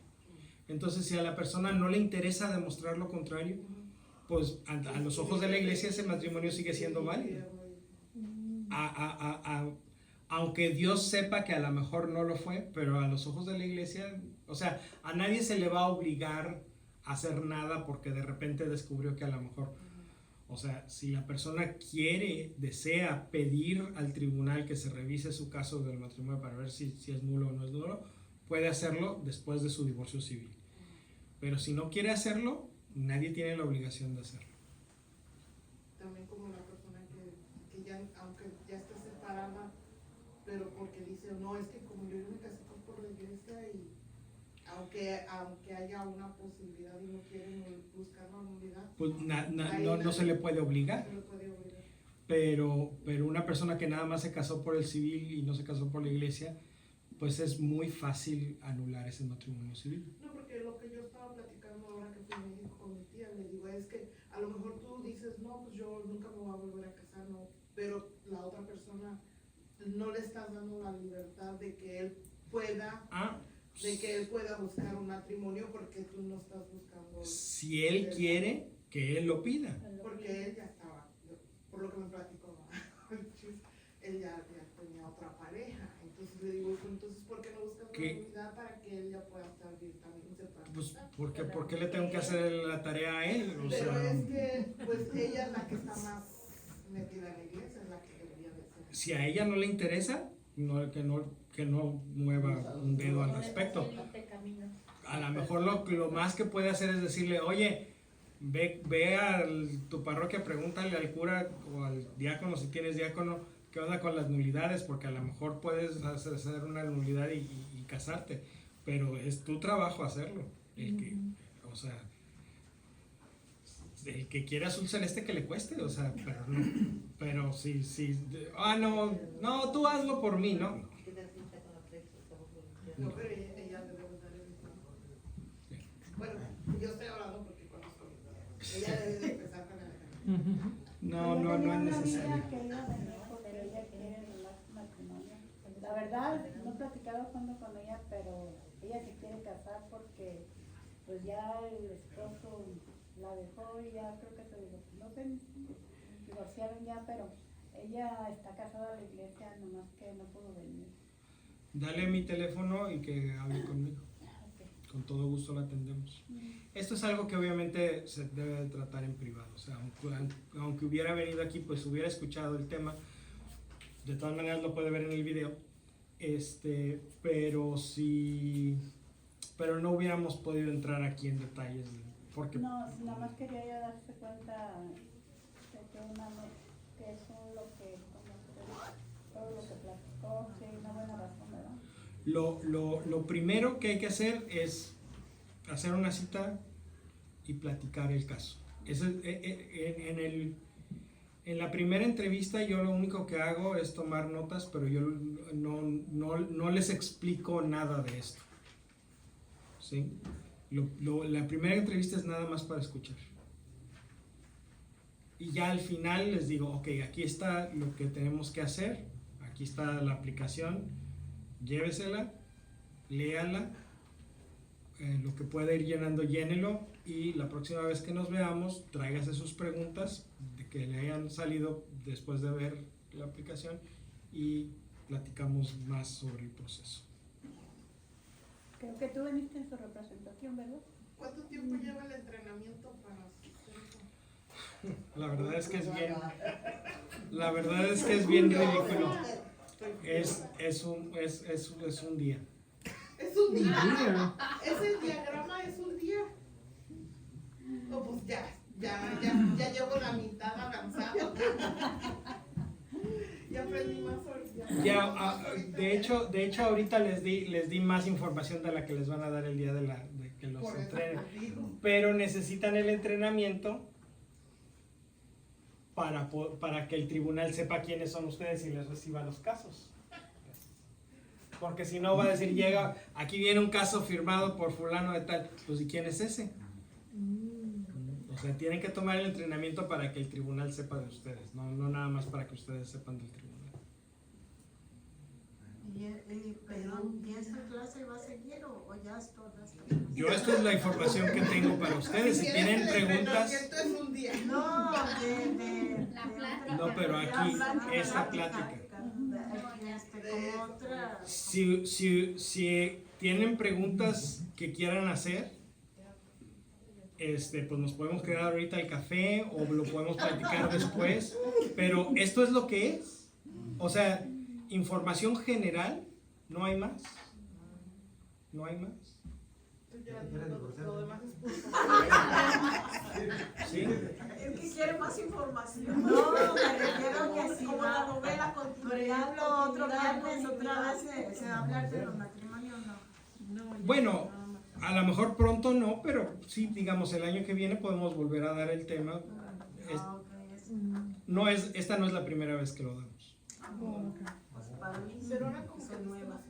Entonces, si a la persona no le interesa demostrar lo contrario, pues a los ojos de la iglesia ese matrimonio sigue siendo válido. Aunque Dios sepa que a lo mejor no lo fue, pero a los ojos de la iglesia, o sea, a nadie se le va a obligar a hacer nada porque de repente descubrió que a lo mejor, o sea, si la persona desea pedir al tribunal que se revise su caso del matrimonio para ver si es nulo o no es nulo, puede hacerlo después de su divorcio civil. Pero si no quiere hacerlo, nadie tiene la obligación de hacerlo.
También como la persona que ya, aunque ya esté separada, pero porque dice, no, es que como yo me casé por la iglesia y aunque haya una posibilidad y no quieren buscar la nulidad,
Pues no se le puede obligar.
se le puede obligar.
Pero una persona que nada más se casó por el civil y no se casó por la iglesia, pues es muy fácil anular ese matrimonio civil.
No, porque lo que yo estaba platicando ahora que fui a México con mi tía, le digo, es que a lo mejor tú dices, no, pues yo nunca me voy a volver a casar, no, pero la otra persona no le estás dando la libertad de que él pueda, buscar un matrimonio porque tú no estás buscando.
Si él quiere, que él lo pida.
Porque él ya estaba, por lo que me platicó, él ya tenía otra pareja. Entonces le digo, entonces ¿por qué no buscas una unidad para que él ya pueda estar bien también separado?
Pues, ¿por qué le tengo que hacer la tarea a él? O
Pero
sea,
es que, pues ella es la que está más metida en la iglesia, es la que debería de ser.
si a ella no le interesa, que no mueva un dedo al respecto. A lo mejor lo más que puede hacer es decirle, oye, ve a tu parroquia, pregúntale al cura o al diácono, si tienes diácono, qué onda con las nulidades, porque a lo mejor puedes hacer una nulidad y casarte, pero es tu trabajo hacerlo. O sea, el que quiera azul celeste que le cueste, o sea, pero sí, no, tú hazlo por mí, ¿no?
No, pero ella debe dar el ejemplo. Bueno, yo estoy hablando porque conozco. Ella debe de empezar con el ejemplo.
No es necesario.
Una amiga que iba de nuevo, pero ella quiere anular su matrimonio. La verdad, no he platicado a fondo con ella, pero ella se quiere casar porque pues ya el esposo la dejó y ya creo que se divorciaron ya, pero ella está casada a la iglesia, nomás que no pudo venir.
Dale mi teléfono y que hable conmigo. Con todo gusto la atendemos. Esto es algo que obviamente se debe de tratar en privado. O sea, aunque hubiera venido aquí, pues hubiera escuchado el tema. De todas maneras lo puede ver en el video. Pero no hubiéramos podido entrar aquí en detalles. Porque
No, nada más quería ella darse cuenta de que eso es lo que, todo lo que platicó, sí, una buena razón, ¿verdad?
Lo primero que hay que hacer es hacer una cita y platicar el caso. En la primera entrevista yo lo único que hago es tomar notas, pero yo no les explico nada de esto. ¿Sí? La primera entrevista es nada más para escuchar. Y ya al final les digo, ok, aquí está lo que tenemos que hacer, aquí está la aplicación, llévesela, léala, lo que pueda ir llenando, llénelo, y la próxima vez que nos veamos, tráigase sus preguntas de que le hayan salido después de ver la aplicación y platicamos más sobre el proceso.
Creo que tú veniste en su representación, ¿verdad?
¿Cuánto tiempo lleva el entrenamiento para hacer eso?
La verdad es que es bien ridículo. Es un día.
Es un día. Ese diagrama es un día. No, pues ya llevo la mitad avanzado. Ya aprendí más sobre
De hecho ahorita les di más información de la que les van a dar el día de que los entrenen. Pero necesitan el entrenamiento para que el tribunal sepa quiénes son ustedes y les reciba los casos. Porque si no va a decir, aquí viene un caso firmado por fulano de tal, pues ¿y quién es ese? O sea, tienen que tomar el entrenamiento para que el tribunal sepa de ustedes, no nada más para que ustedes sepan del tribunal.
¿Y esta clase va a seguir o ya es toda esta?
Yo esto es la información que tengo para ustedes. Si tienen preguntas...
Es un día.
No,
La plática.
No, pero aquí, esta plática.
Como otra.
Si tienen preguntas que quieran hacer, pues nos podemos quedar ahorita al café o lo podemos platicar después. Pero esto es lo que es. O sea, información general, no hay más. No hay más.
Lo demás es puro.
¿Sí?
El que quiere más información.
No, me refiero que si
como
va,
la novela
por
continuidad,
ejemplo, otro
continuidad,
viernes, otra vez
continuidad.
se va a hablar de los matrimonios, no.
Bueno, a lo mejor pronto no, pero sí, digamos, el año que viene podemos volver a dar el tema. Esta no es la primera vez que lo damos.
Para mí
Pero ahora como
son
que
nuevas.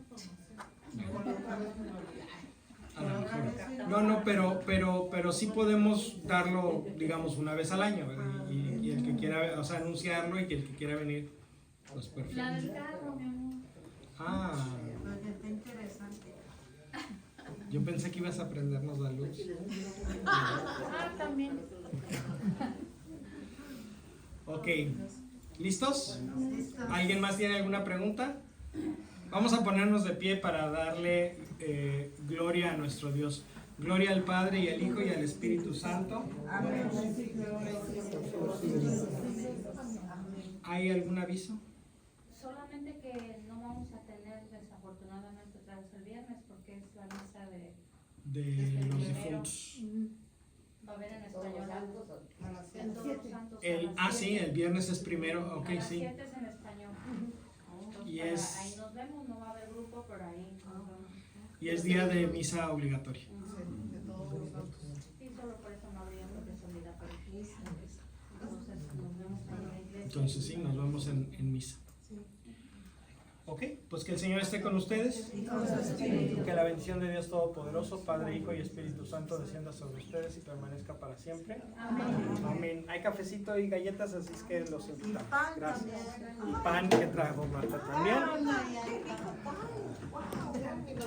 A lo mejor. No, pero sí podemos darlo, digamos, una vez al año. ¿Verdad? Y el que quiera, o sea, anunciarlo y que el que quiera venir, pues perfecto.
La del carro, mi amor.
Ah,
Pues está interesante.
yo pensé que ibas a prendernos la luz.
Ah, también.
Ok, ¿listos?
Listo.
¿Alguien más tiene alguna pregunta? Vamos a ponernos de pie para darle gloria a nuestro Dios. Gloria al Padre y al Hijo y al Espíritu Santo.
Amén.
¿Hay algún aviso?
Solamente que no vamos a tener desafortunadamente otra vez el viernes porque es la misa de
De los difuntos.
va a haber en español algo. En Todos los Santos.
Sí, el viernes es primero. Ok,
a las
sí.
7 es en español. Entonces,
Y es-
ahí nos vemos, no va a haber grupo, pero ahí nos vemos.
Y es día de misa obligatoria.
de todos los santos.
Sí, solo por eso no habría porque es obligatorio. Entonces nos vemos ahí en la iglesia.
Entonces sí, nos vemos en misa. Ok, pues que el Señor esté con ustedes. Que la bendición de Dios Todopoderoso, Padre, Hijo y Espíritu Santo descienda sobre ustedes y permanezca para siempre. Amén. Hay cafecito y galletas, así es que los invitamos. Gracias. Y pan que trajo Marta también.
Ay, ay, ay.